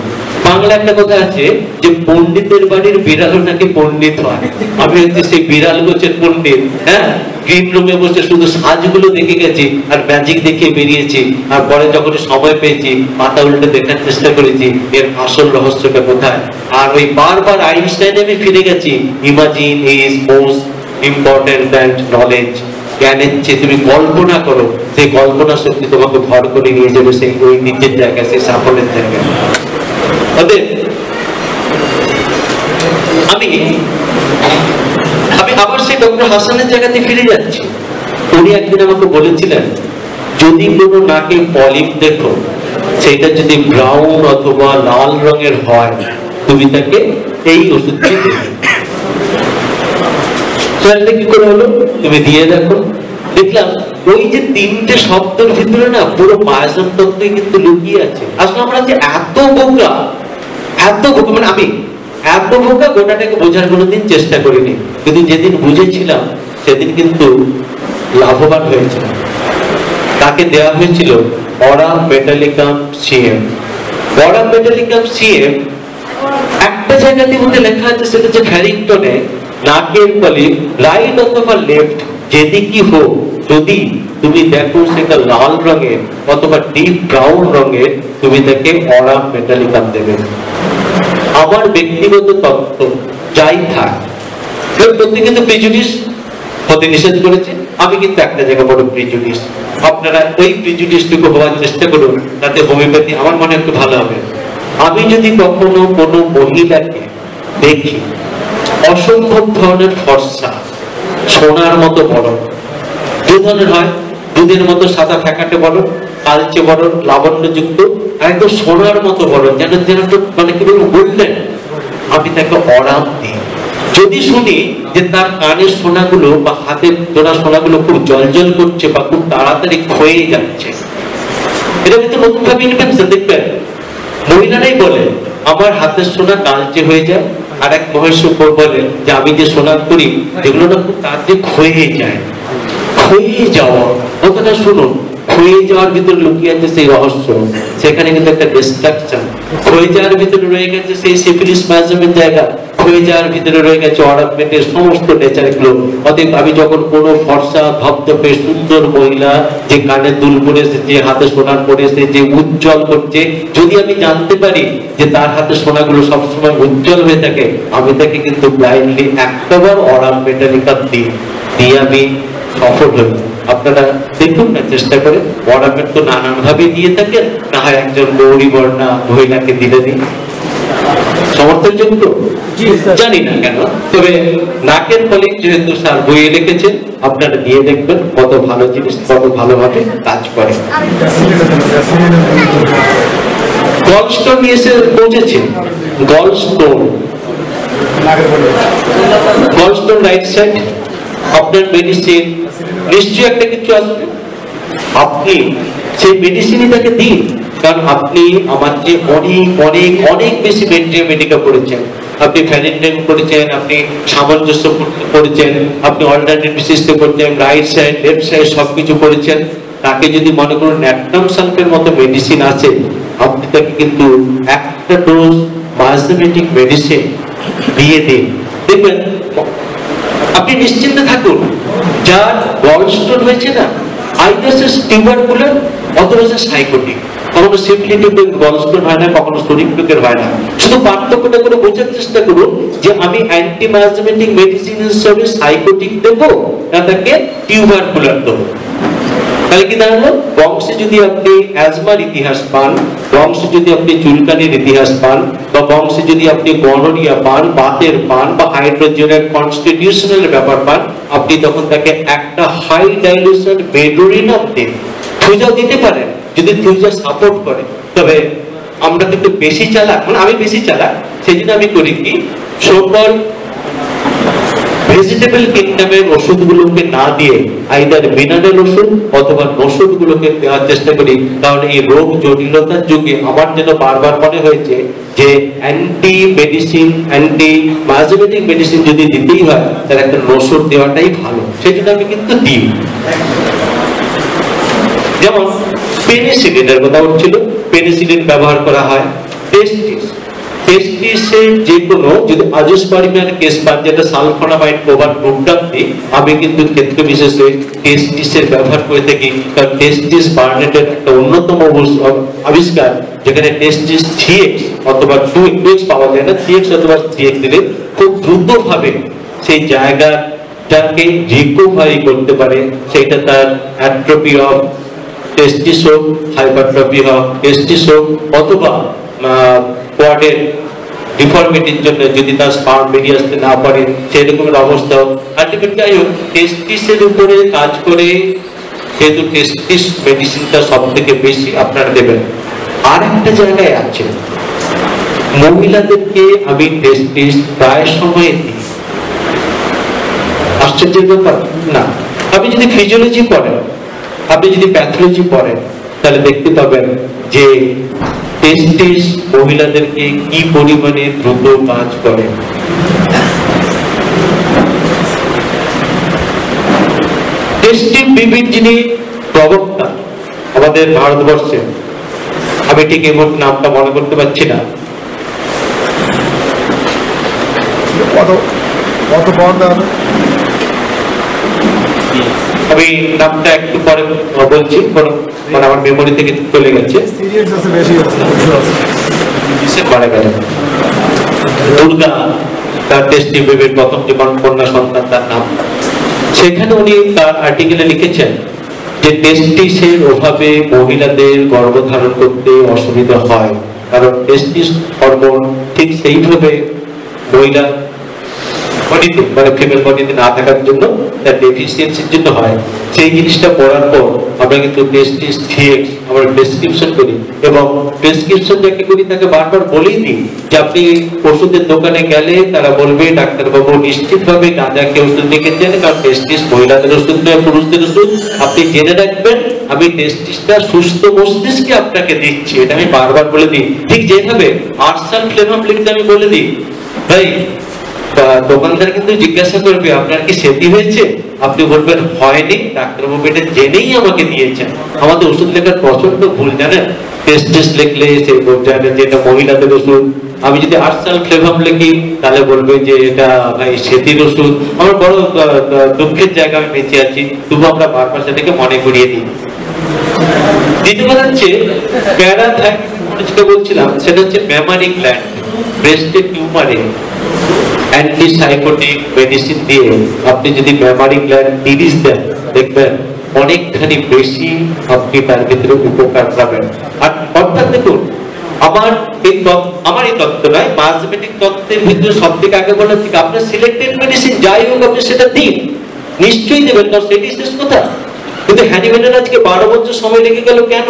বাংলা একটা কথা আছে যে পণ্ডিতের বাড়ির বিড়ালও নাকি পণ্ডিত হয়, আমি হচ্ছে সেই বিড়াল গোছের পণ্ডিত। হ্যাঁ, গ্রিন রুমে বসে শুধু সাজগুলো দেখে গেছি আর ম্যাজিক দেখে বেরিয়েছি, আর পরে যখন সময় পেয়েছি মাথা উল্টে দেখার চেষ্টা করেছি এর আসল রহস্যটা কোথায়। আর ওই বারবার আইনস্টাইনে আমি ফিরে গেছি, imagine is most important than knowledge. জ্ঞানের চেয়ে তুমি কল্পনা করো, সেই কল্পনা শক্তি তোমাকে ভর করে নিয়ে যাবে সেই ওই নিজের জায়গায়, সেই সাফল্যের জায়গায়। আমি আবার সেই ডক্টর হাসানের জায়গাতে ফিরে যাচ্ছি। উনি একদিন আমাকে বলেছিলেন, যদি কোনো নাকে পলিপ দেখো সেটা যদি ব্রাউন অথবা লাল রঙের হয় তুমি তাকে এই ওষুধটি দেবে। কি করে হলো, তুমি দিয়ে দেখো। দেখলাম ওই যে 3টে শব্দের ভিতরে না পুরো মায়াজাম তত্ত্বই কিন্তু লুকিয়ে আছে। আসলে আমরা যে এত বোকা, মানে আমি এত বোকা, গোটাটাকে বোঝার কোনোদিন চেষ্টা করিনি, কিন্তু যেদিন বুঝেছিলাম সেদিন কিন্তু লাভবান হয়েছিল। তাকে দেওয়া হয়েছিল aurum metallicum CM. Aurum metallicum CM একটা জায়গাতে মধ্যে লেখা আছে, সেটা হচ্ছে ফ্যারিংটনে নাকের পলি রাইট অথবা লেফট যেদিকই হোক, যদি তুমি দেখো সেটা লাল রঙের অথবা ডিপ ব্রাউন রঙের, তুমি তাকে অরাম মেটালিকাম দেবে। আমার ব্যক্তিগত তথ্য যাই থাক, প্রত্যেকে কিন্তু প্রিজুডিস হতে নিষেধ করেছে। আমি কিন্তু একটা জায়গা বড় প্রিজুডিস, আপনারা ওই প্রিজুডিসটুকু হওয়ার চেষ্টা করুন, তাতে হোমিওপ্যাথি আমার মনে একটু ভালো হবে। আমি যদি কখনো কোনো মহিলাকে দেখি অসম্ভব ধরনের ফর্সা, সোনার মতো বড়, দু ধরনের হয়, দুধের মতো সাদা ফ্যাকাটে বড়, কালচে বড়, লাবণ্যযুক্ত, একদম সোনার মতো বড়, যেন যেন মানে কি বলবো বললেন, আমি তাকে অরাম দিই। যদি শুনি যে তার কানের সোনাগুলো বা হাতের জোড়া সোনাগুলো খুব জলজল করছে বা খুব তাড়াতাড়ি ক্ষয়ে যাচ্ছে, এটা কিন্তু নতুন ভাবে ইনফেকশন। দেখবেন মহিলারাই বলে আমার হাতের সোনা কালচে হয়ে যায়, আর এক মহেশ্বর বলে যে আমি যে সোনা করি যেগুলো না খুব তাড়াতাড়ি ক্ষয়ে যায়। ক্ষয়ে যাওয়া কথাটা শুনুন, ক্ষয়ে যাওয়ার ভিতরে লুকিয়ে আছে সেই রহস্য, সেখানে কিন্তু একটা ডিস্ট্রাকশন। ক্ষয়ে যাওয়ার ভিতরে রয়ে গেছে সেই সিফিলিস মাইজমের জায়গা, ক্ষয়ে যাওয়ার ভিতরে রয়ে গেছে অরামেন্টের সমস্ত নেচারগুলো। অতএব আমি যখন কোনো ফর্সা ধপধপে সুন্দর মহিলা যে কানে দুল পরেছে, যে হাতে সোনা পরেছে, যে উজ্জ্বল করছে, যদি আমি জানতে পারি যে তার হাতে সোনাগুলো সবসময় উজ্জ্বল হয়ে থাকে, আমি তাকে কিন্তু ব্লাইন্ডলি একটাবার অরাম মেটালিকাম দিয়ে আমি সফল হই। আপনারা দেখুন না চেষ্টা করে, অরামেন্ট তো নানান ভাবে দিয়ে থাকেন, না হয় একজন গৌরী বর্ণা মহিলাকে দিলে দিন, সমর্থনযোগ্য জানি না কেন, তবে নাকের ফলে যেহেতু স্যার বইয়ে লিখেছেন, আপনারা দিয়ে দেখবেন কত ভালো জিনিস, কত ভালোভাবে কাজ করে। গলস্টোন নিয়ে এসে পৌঁছেছে, গলস্টোন, গলস্টোন রাইট সাইড, আপনার মেডিসিন নিশ্চয়ই একটা কিছু আসবে, আপনি সেই মেডিসিনই তাকে দিন। কারণ আপনি আমার যে অনেক অনেক অনেক বেশি মেডিকা করেছেন, আপনি ফ্যানিটেন করেছেন, আপনি সামঞ্জস্য করেছেন, আপনি অল্টারনেটিভ সিস্টেম করেছেন, রাইট সাইড লেফট সাইড সবকিছু করেছেন। তাকে যদি মনে করুন ন্যাট্রাম সালফের মতো মেডিসিন আছে, আপনি তাকে কিন্তু একটা ডোজ মাইজমেটিক মেডিসিন দিয়ে দিন, দেখবেন আপনি নিশ্চিন্তে থাকুন। যার গলস্টোন হয়েছে না, আইদার সে টিউবারকুলার অথবা সে সাইকোটিক, কখনো সিফিলিটিক গলস্টোন হয় না, কখনো স্টোরিকটিকের হয় না। শুধু পার্থক্যটা করে বোঝার চেষ্টা করুন যে আমি অ্যান্টি মাইজমেটিক মেডিসিন হিসেবে সাইকোটিক দেবো না তাকে টিউবারকুলার দেবো। তাহলে কি দাঁড়ালো, বংশে যদি আপনি অ্যাজমার ইতিহাস পান, বংশে যদি আপনি চুলকানির ইতিহাস পান, বা বংশে যদি আপনি গনোরিয়া পান, বাতের পান, বা হাইড্রোজেনের কনস্টিটিউশনাল ব্যাপার পান, আপনি তখন তাকে একটা হাই ডাইলিউশন বেডোরিনাম দিন। থুজাও দিতে পারেন যদি থুজা সাপোর্ট করে। তবে আমরা কিন্তু বেশি চালাক, মানে আমি বেশি চালাক, সেই জন্য আমি করি কি, সকল ভেজিটেবল কিংডমের ওষুধগুলোকে না দিয়ে আইদার মিনারেল ওষুধ অথবা ওষুধগুলোকে দেওয়ার চেষ্টা করি। কারণ এই রোগ জটিলতার যুগে আমার যেন বারবার মনে হয়েছে যে অ্যান্টি মেডিসিন, অ্যান্টি মাইজমেটিক মেডিসিন যদি দিতেই হয় তার একটা ওষুধ দেওয়াটাই ভালো, সেই জন্য আমি কিন্তু দিই। যেমন পেনিসিলিনের কথা উঠছিল, পেনিসিলিন ব্যবহার করা হয় টেস্টিস, টেস্টিসের যে কোনো যদি আজোস্পার্মিয়ার কেস পান, যেটা সালফোনামাইড কোভার প্রোডাক্টে, আমি কিন্তু ক্ষেত্র বিশেষে টেস্টিসের ব্যবহার করে থাকি। কারণ টেস্টিস বার্নেটের একটা অন্যতম আবিষ্কার, যেখানে টেস্টিস 3x অথবা 2x পাওয়া যায় না, 3x অথবা 3x দিলে খুব দ্রুতভাবে সেই জায়গাটাকে রিকভারি করতে পারে। সেটা তার অ্যাট্রোপি অফ টেস্টিস হোক, হাইপারট্রফি অফ টেস্টিস হোক, অথবা কোয়াডের ডিফর্মিটির জন্য যদি তার স্পার্ম বেরিয়ে আসতে না পারে সেরকমের অবস্থা। আলটিমেটলি যাই হোক, টেস্টিসের উপরে কাজ করে, যেহেতু টেস্টিস মেডিসিনটা সব থেকে বেশি আপনারা দেবেন। আর একটা জায়গায় আছে, মহিলাদেরকে আমি টেস্টিস প্রায় সময় দিই। আশ্চর্যের ব্যাপার না, আপনি যদি ফিজিওলজি পড়েন, আপনি যদি প্যাথোলজি পড়েন, তাহলে দেখতে পাবেন যে টেস্টিস মহিলাদেরকে কি পরিমাণে দ্রুত কাজ করে। টেস্টিভ বিবির যিনি প্রবক্তা আমাদের ভারতবর্ষে, আমি ঠিক এই মুহূর্তে নামটা মনে করতে পারছি না, আমি নামটা একটু পরে বলছি, মানে আমার মেমোরি থেকে চলে গেছে। দুর্গা তার টেস্টিভ বিবির প্রথম যে কন্যা সন্তান, তার নাম। সেখানে উনি তার আর্টিকেলে লিখেছেন যে টেস্টিসের অভাবে মহিলাদের গর্ভধারণ করতে অসুবিধা হয়, কারণ টেস্টিস হরমোন ঠিক সেইভাবে মহিলা বডিতে মানে ফিমেল বডিতে না থাকার জন্য, তার ডেফিসিয়েন্সির জন্য হয়। সেই জিনিসটা পড়ার পর আমরা কিন্তু টেস্টিস থিয়েক্স আমরা প্রেসক্রিপশন করি, এবং প্রেসক্রিপশন যাকে করি তাকে বারবার বলেই দিই যে আপনি ওষুধের দোকানে গেলে তারা বলবে ডাক্তারবাবু নিশ্চিতভাবে গাঁজাকে ওষুধ লিখেছেন, কারণ টেস্টিস মহিলাদের ওষুধ নয়, পুরুষদের ওষুধ। আপনি জেনে রাখবেন আমি টেস্টিসটা সুস্থ মস্তিষ্কে আপনাকে দিচ্ছি, এটা আমি বারবার বলে দিই। ঠিক যেভাবে আর্সাল ফ্লেভাম লিখতে আমি বলে দিই, ভাই দোকানদার কিন্তু জিজ্ঞাসা করবে আপনার কি সেটি হয়েছে, আপনি বলবেন হয়নি, ডাক্তারবাবু এটা জেনেই আমাকে দিয়েছেন। আমাদের ওষুধ লেখার প্রচন্ড ভুল জানেন, টেস্টিস লিখলে সে জানে যে এটা মহিলাদের ওষুধ। আমি যদি আর্সাল ফ্লেভাম লিখি তাহলে বলবে যে এটা ভাই সেটির ওষুধ। আমার বড় দুঃখের জায়গা, আমি বেঁচে আছি, তবু আমরা বারবার সেটাকে মনে করিয়ে দিই। দ্বিতীয় কথা হচ্ছে যেটা বলছিলাম সেটা হচ্ছে মেমারি গ্ল্যান্ড, ব্রেস্টের টিউমারে অ্যান্টিসাইকোটিক মেডিসিন দিয়ে আপনি যদি মেমারি গ্ল্যান্ড টিরিজ দেন, দেখবেন অনেকখানি বেশি আপনি তার ভিতরে উপকার পাবেন। আর অর্থাৎ দেখুন, আমার এই তত্ত্ব নয়, মাসমেটিক তত্ত্বের ভিতরে সব থেকে আগে বলা ঠিক আপনার সিলেক্টেড মেডিসিন যাই হোক আপনি সেটা দিন, নিশ্চয়ই দেবেন, কারণ সেটাই শেষ কথা। কিন্তু হ্যানিম্যানের আজকে 12 বছর সময় লেগে গেল কেন?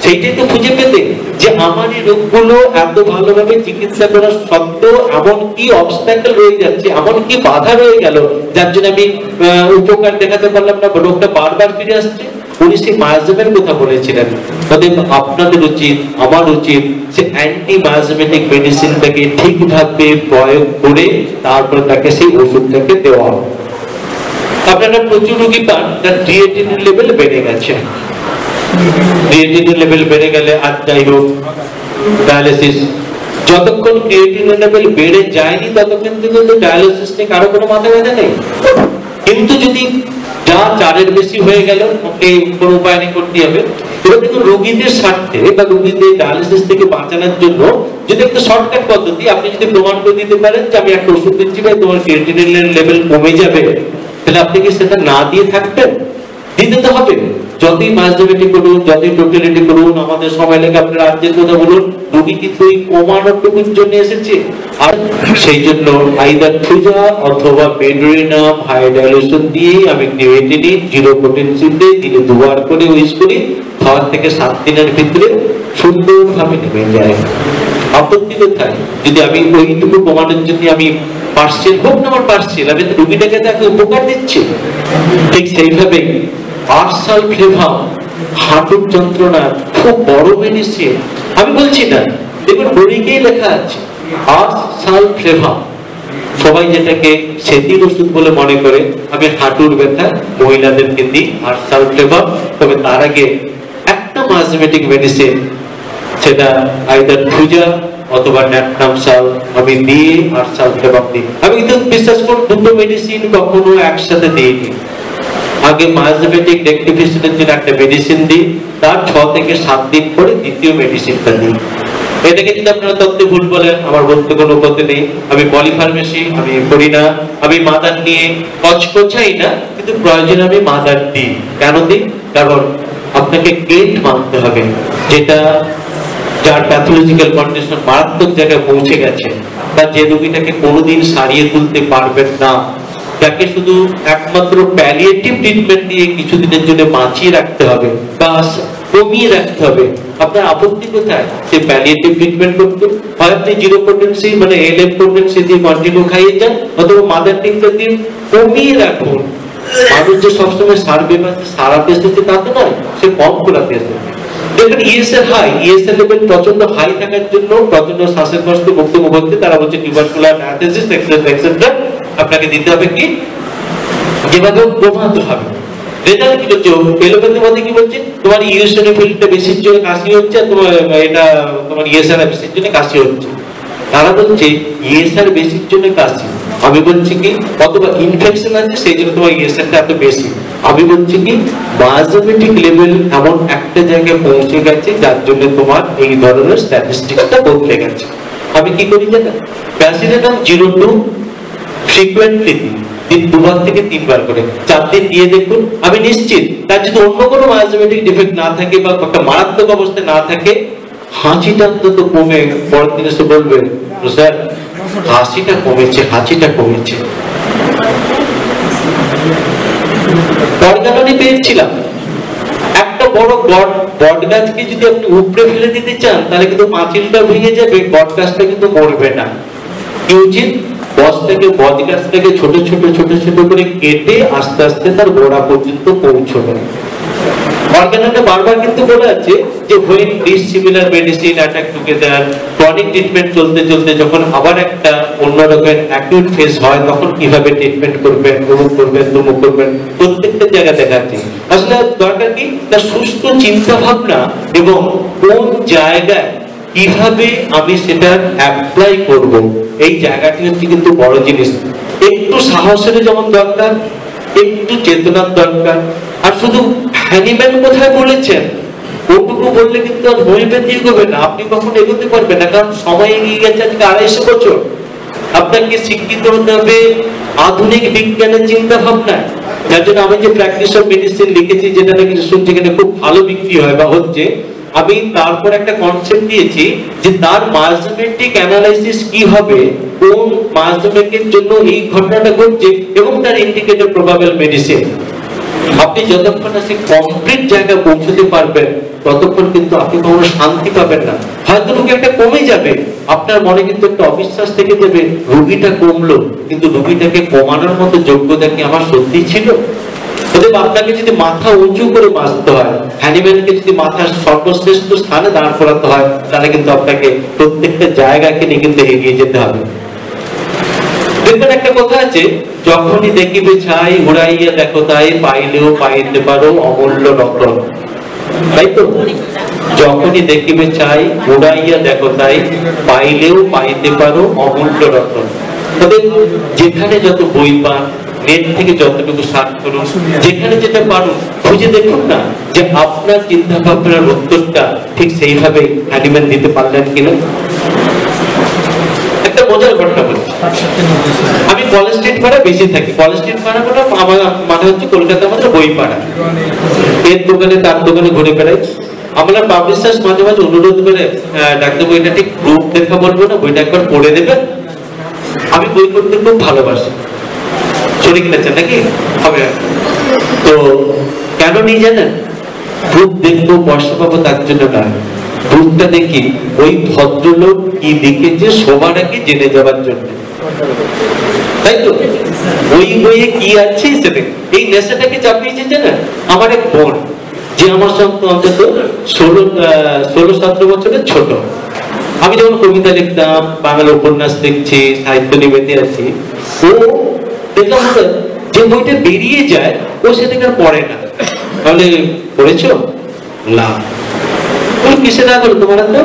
সেইটাই তো খুঁজে পেতে যে আমার এই রোগগুলো এত ভালোভাবে চিকিৎসা করার সত্ত্বেও এমন কি অবস্ট্যাকল রয়ে যাচ্ছে, এমন কি বাধা রয়ে গেল যার জন্য আমি উপকার দেখাতে পারলাম না, রোগটা বারবার ফিরে আসছে। উনি সেই মায়াজমের কথা বলেছিলেন। আপনাদের উচিত, আমার উচিত যে অ্যান্টি মায়াজমেটিক মেডিসিনটাকে ঠিকভাবে প্রয়োগ করে তারপর তাকে সেই ওষুধটাকে দেওয়া। আপনারা প্রচুর রোগী পান তার ক্রিয়েটিনিন লেভেল বেড়ে গেছে, ক্রিয়েটিনিন লেভেল বেড়ে গেলে আর যাই হোক ডায়ালিসিস, যতক্ষণ ক্রিয়েটিনিন লেভেল বেড়ে যায়নি ততক্ষণ কিন্তু ডায়ালিসিস নিয়ে কারো কোনো মাথা ব্যথা নেই। কিন্তু যদি যা 4-এর বেশি হয়ে গেল ওকে কোনো উপায় নেই, করতে হবে। এবার দেখুন রোগীদের স্বার্থে বা রোগীদের ডায়ালিসিস থেকে বাঁচানোর জন্য যদি একটা শর্টকাট পদ্ধতি, আপনি যদি প্রমাণ করে দিতে পারেন যে আমি একটা ওষুধ দিচ্ছি ভাই তোমার ক্রিয়েটিনিন লেভেল কমে যাবে, তাহলে আপনি কি সেটা না দিয়ে থাকবেন? দিতে তো হবে। যতই মাসজেবিটি করুন, যতই টোটালিটি করুন, আমাদের সময় লেগে আপনার রাজ্যের কথা বলুন, রোগী কিন্তু এই কমানোটুকুর জন্য এসেছে। আর সেই জন্য আইদার থুজা অথবা মেডরিনাম হাই ডাইলুশন দিয়ে আমি ক্রিয়েটিনিন 0 পোটেনসি দিয়ে দিনে 2 বার করে ইউজ করি, খাওয়ার থেকে 7 দিনের ভিতরে সুন্দরভাবে নেমে যায়। আপত্তি কোথায়? যদি আমি ওইটুকু কমানোর জন্য আমি পার্সিয়াল হোক না আমার পার্সিয়াল, আমি রোগীটাকে তাকে উপকার দিচ্ছি। ঠিক সেইভাবে আর্সাল ফ্লেভাম হাঁটুর যন্ত্রণা খুব বড় মেডিসিন। আমি বলছি না, দেখুন বইকেই লেখা আছে আর্সাল ফ্লেভাম। সবাই যেটাকে সেটির ওষুধ বলে মনে করে, আমি হাঁটুর ব্যথা মহিলাদেরকে দিই আর্সাল ফ্লেভাম। তবে তার আগে একটা মাসমেটিক মেডিসিন, সেটা আইদার থুজা অথবা ন্যাটনামসাল আমি দিয়ে আর্সাল ফ্লেভাম দিই। আমি কিন্তু বিশ্বাস করুন দুটো মেডিসিন কখনো একসাথে দিইনি। আগে মাসমেটিক ডেক্টিফিকেশনের জন্য একটা মেডিসিন দিই, তার 6 থেকে 7 দিন পরে দ্বিতীয় মেডিসিনটা দিই। এটাকে যদি আপনারা তত্ত্বে ভুল বলেন, আমার বলতে কোনো ক্ষতি নেই। আমি পলিফার্মেসি আমি করি না, আমি মাদার নিয়ে কচকচাই না, কিন্তু প্রয়োজনে আমি মাদার দিই। কেন দিই? কারণ আপনাকে কেট মানতে হবে, যেটা যার প্যাথোলজিক্যাল কন্ডিশন মারাত্মক জায়গায় পৌঁছে গেছে, বা যে রোগীটাকে কোনোদিন সারিয়ে তুলতে পারবেন না, যাকে শুধু একমাত্র প্যালিয়েটিভ ট্রিটমেন্ট দিয়ে কিছুদিনের জন্য বাঁচিয়ে রাখতে হবে বা কমিয়ে রাখতে হবে। আপনার আপত্তি কোথায় সে প্যালিয়েটিভ ট্রিটমেন্ট করতে? হয় আপনি 0 পোটেনসি মানে এলএম পোটেনসি দিয়ে কন্টিনিউ খাইয়ে যান, অথবা মাদার টিংটা দিয়ে কমিয়ে রাখুন। মানুষ যে সবসময় সারবে বা সারাতে এসেছে তা তো নয়, সে কম করাতে এসেছে। দেখবেন ইএসএল হাই, ইএসএল লেভেল প্রচন্ড হাই থাকার জন্য প্রচন্ড শ্বাসের কষ্ট মুক্তি মুখতে তারা বলছে টিউবারকুলার অ্যাথেসিস এক্সেট্রা আপনাকে দিতে হবে কি যেভাবে কমাতে হবে। রেজাল্ট কি হচ্ছে, এলোপ্যাথি মধ্যে কি বলছে, তোমার ইউসিনোফিলটা বেশির জন্য কাশি হচ্ছে, আর তোমার এটা তোমার ইএসআর বেশির জন্য কাশি হচ্ছে। তারা বলছে ইএসআর বেশির জন্য কাশি, আমি বলছি কি অথবা ইনফেকশন আছে সেই জন্য তোমার ইএসআরটা এত বেশি। আমি বলছি কি মায়োজোমেটিক লেভেল এমন একটা জায়গায় পৌঁছে গেছে যার জন্য তোমার এই ধরনের স্ট্যাটিস্টিক্সটা বদলে গেছে। আমি কি করি জানেন, প্যারাসিটামল 0 ফ্রিকোয়েন্টলি দিন 2বার থেকে 3বার করে 4 দিন দিয়ে দেখুন, আমি নিশ্চিত তার যদি অন্য কোনো মায়োজোমেটিক ডিফেক্ট না থাকে বা একটা মারাত্মক অবস্থায় না থাকে, হাঁচিটা অন্তত কমে পরের দিন এসে বলবে স্যার হাঁচিটা কমেছে, হাঁচিটা কমেছে। অর্গাননি পেয়েছিলাম, একটা বড় বট গাছকে যদি আপনি উপড়ে ফেলে দিতে চান তাহলে কিন্তু পাঁচিলটা ভেঙে যাবে, বট গাছটা কিন্তু মরবে না। কি উচিত, বট গাছটাকে ছোট ছোট ছোট ছোট করে কেটে আস্তে আস্তে তার গোড়া পর্যন্ত পৌঁছবে। অর্গাননে বারবার কিন্তু বলা আছে যে when dissimilar medicine attack together, chronic treatment চলতে চলতে যখন আবার একটা অন্য রকমের অ্যাকিউট ফেজ হয় তখন কিভাবে ট্রিটমেন্ট করবেন, অমুক করবেন, তমুক করবেন, প্রত্যেকটা জায়গা দেখাচ্ছি। আসলে দরকার কি, তার সুস্থ চিন্তা ভাবনা এবং কোন জায়গায় কিভাবে আমি সেটা অ্যাপ্লাই করব, এই জায়গাটি হচ্ছে কিন্তু বড় জিনিস। একটু সাহসের যেমন দরকার, একটু চেতনার দরকার। আর শুধু হ্যানিম্যান কোথায় বলেছেন ওটুকু বললে কিন্তু আর হোমিওপ্যাথি এগোবে না, আপনি কখন এগোতে পারবেন না, কারণ সময় এগিয়ে গেছে আজকে 250 বছর। আপনাকে শিক্ষিত হতে হবে আধুনিক বিজ্ঞানের চিন্তা ভাবনা। যার জন্য আমি যে প্র্যাকটিস অফ মেডিসিন লিখেছি, যেটা নাকি শুনছি এখানে খুব ভালো বিক্রি হয় বা হচ্ছে, আমি তারপর একটা কনসেপ্ট দিয়েছি যে তার মায়োজোমেট্রিক অ্যানালাইসিস কি হবে, কোন মায়োজোমেটের জন্য এই ঘটনাটা ঘটছে এবং তার ইন্ডিকেটর প্রবাবল মেডিসিন। আপনি যতক্ষণ না সেই কমপ্লিট জায়গায় পৌঁছতে পারবেন ততক্ষণ কিন্তু আপনি কোনো শান্তি পাবেন না। হয়তো রোগী একটা কমে যাবে, আপনার মনে কিন্তু একটা অবিশ্বাস থেকে যাবে, রোগীটা কমলো কিন্তু রোগীটাকে কমানোর মতো যোগ্যতা কি আমার সত্যি ছিল? অতএব আপনাকে যদি মাথা উঁচু করে বাঁচতে হয়, হ্যানিম্যানকে যদি মাথার সর্বশ্রেষ্ঠ স্থানে দাঁড় করাতে হয়, তাহলে কিন্তু আপনাকে প্রত্যেকটা জায়গাকে নিয়ে কিন্তু এগিয়ে যেতে হবে। দেখবেন একটা কথা আছে, যখনই দেখিবে ছাই উড়াইয়া দেখো তাই, পাইলেও পাইতে পারো অমূল্য রতন। তাই তো, যখনই দেখিবে ছাই উড়াইয়া দেখো তাই, পাইলেও পাইতে পারো অমূল্য রতন। তবে যেখানে যত বই পান, নেট থেকে যতটুকু সার্চ করুন, যেখানে যেটা পারুন খুঁজে দেখুন না যে আপনার চিন্তা ভাবনার উত্তরটা ঠিক সেইভাবে হ্যানিম্যান দিতে পারলেন কিনা। একটা মজার ঘটনা বলছি, আমি কলেজ স্ট্রিট পাড়া বেশি থাকি। কলেজ স্ট্রিট পাড়া আমার মানে হচ্ছে কলকাতার মধ্যে বই পাড়া, এর দোকানে তার দোকানে ঘুরে বেড়াই। আমরা পাবলিশার্স মাঝে মাঝে অনুরোধ করে, ডাক্তার বইটা ঠিক গ্রুপ দেখা বলবো না, বইটা একবার পড়ে দেবেন। আমি বই পড়তে খুব ভালোবাসি, চলে কিনেছেন নাকি হবে তো, কেন নিয়ে জানেন? গ্রুপ দেখবো পয়সা পাবো তার জন্য না, গ্রুপটা দেখি ওই ভদ্রলোক কি লিখেছে সবার আগে জেনে যাবার জন্য। তাই তো, ওই বইয়ে কি আছে সেটা, এই নেশাটাকে চাপিয়েছে জানেন। আমার এক বোন, যে আমার সঙ্গে অন্তত 16-17 বছরের ছোট, আমি যখন কবিতা লিখতাম, বাংলা উপন্যাস লিখছি, সাহিত্য নিবেদে আছি, ও দেখলাম যে বইটা বেরিয়ে যায় ও সেটাকে পড়ে না। তাহলে পড়েছো না, কিসে না করো তোমার তো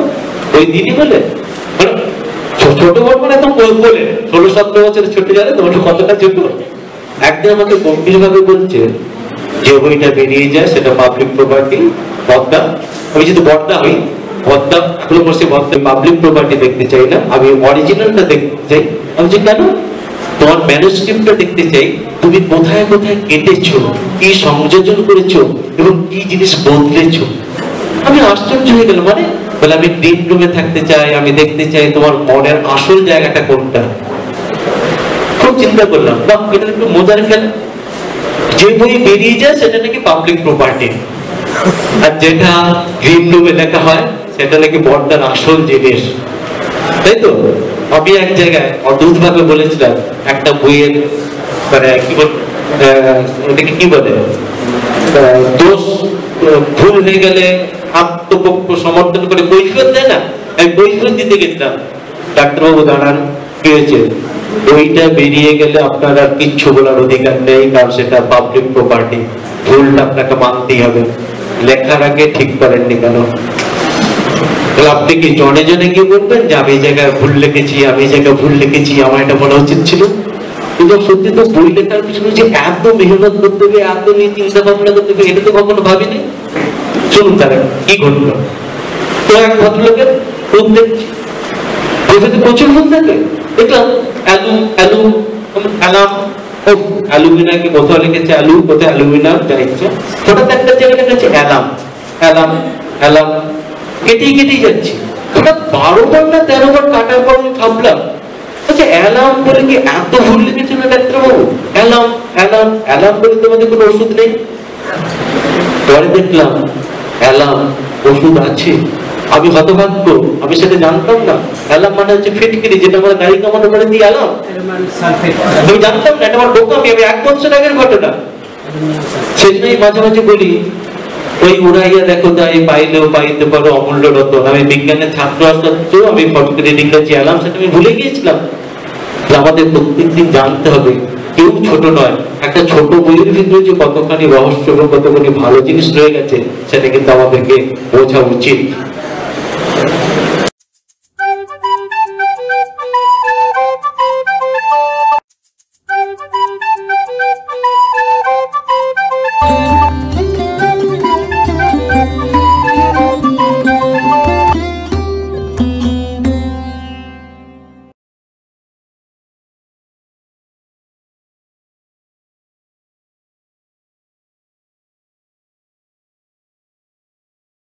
ওই দিনই বলে, ছোট বড় মানে তো বলে 16-17 বছরের ছোট জানে তোমার কতটা ছোট। একদিন আমাকে গম্ভীর ভাবে বলছে যে বইটা বেরিয়ে যায় সেটা পাবলিক প্রপার্টি, বদলা। আমি যদি বদলা হই, বদলা এখনো বসে বদলা পাবলিক প্রপার্টি দেখতে চাই না, আমি অরিজিনালটা দেখতে চাই। আমি যে কেন? তোমার ম্যানুস্ক্রিপ্টটা দেখতে চাই, তুমি কোথায় কোথায় কেটেছো, কি সংযোজন করেছো এবং কি জিনিস বদলেছো। আমি আশ্চর্য হয়ে গেল, মানে বলে আমি গ্রিন রুমে থাকতে চাই, আমি দেখতে চাই তোমার মনের আসল জায়গাটা কোনটা। খুব চিন্তা করলাম, বাহ এটা একটু মজার খেলা। যে বই বেরিয়ে যায় সেটা নাকি পাবলিক প্রপার্টি, আর যেটা গ্রিন রুমে লেখা হয় সেটা নাকি বড়টার আসল জিনিস। তাই তো, আমি এক জায়গায় অদ্ভুত ভাবে বলেছিলাম একটা বইয়ের মানে কি বল, এটাকে কি বলে, দোষ ভুল হয়ে গেলে আত্মপক্ষ সমর্থন করে কৈফিয়ত দেয় না, আমি কৈফিয়ত দিতে গেছিলাম। ডাক্তারবাবু দাঁড়ান, কি হয়েছে? বইটা বেরিয়ে গেলে আপনার আর কিচ্ছু বলার অধিকার নেই, কারণ সেটা পাবলিক প্রপার্টি। ভুলটা আপনাকে মানতেই হবে। লেখার আগে ঠিক করেননি কেন? আপনি কি জনে জনে গিয়ে বলবেন যে আমি এই জায়গায় ভুল লিখেছি, আমি এই জায়গায় ভুল লিখেছি, আমার এটা বলা উচিত ছিল? কিন্তু সত্যি তো বই লেখার পিছনে যে এত মেহনত করতে হবে, এত চিন্তা ভাবনা করতে হবে, এটা তো কখনো ভাবিনি। চলুন তারা কি ঘটলো। তো এক ভদ্রলোকের রূপ দেখছি, প্রচুর ভুল থাকে। দেখলাম অ্যালুমিনাকে কোথাও লিখেছে অ্যালু, কোথায় অ্যালুমিনাম, যা ইচ্ছা। হঠাৎ একটা জায়গায় লিখেছে অ্যালাম, কেটেই যাচ্ছি। হঠাৎ 12 বার না 13 বার কাটার পর আমি ভাবলাম, আচ্ছা অ্যালাম বলে কি এত ভুল লিখেছিল ডাক্তারবাবু? অ্যালাম বলে তোমাদের কোনো ওষুধ নেই? পরে দেখলাম অ্যালাম ওষুধ আছে। আমি হতভাগ্য, আমি সেটা জানতাম না। অ্যালাম মানে হচ্ছে ফিটকিরি, যেটা আমরা গাড়ি কামানো করে দিই অ্যালাম। আমি জানতাম না, এটা আমার বোকামি, আমি 1 বছর আগের ঘটনা। সেজন্যই মাঝে মাঝে বলি, ওই উড়াইয়া দেখো তাই পাইলেও পাইতে পারো অমূল্য রতন। আমি বিজ্ঞানের ছাত্র সত্ত্বেও আমি ফটকিরি লিখেছি অ্যালাম, সেটা আমি ভুলে গিয়েছিলাম। আমাদের প্রত্যেকদিন জানতে হবে, কেউ ছোট নয়। একটা ছোট বইয়ের ভিতরে যে কতখানি রহস্য এবং কতখানি ভালো জিনিস রয়ে গেছে, সেটা কিন্তু আমাদেরকে বোঝা উচিত।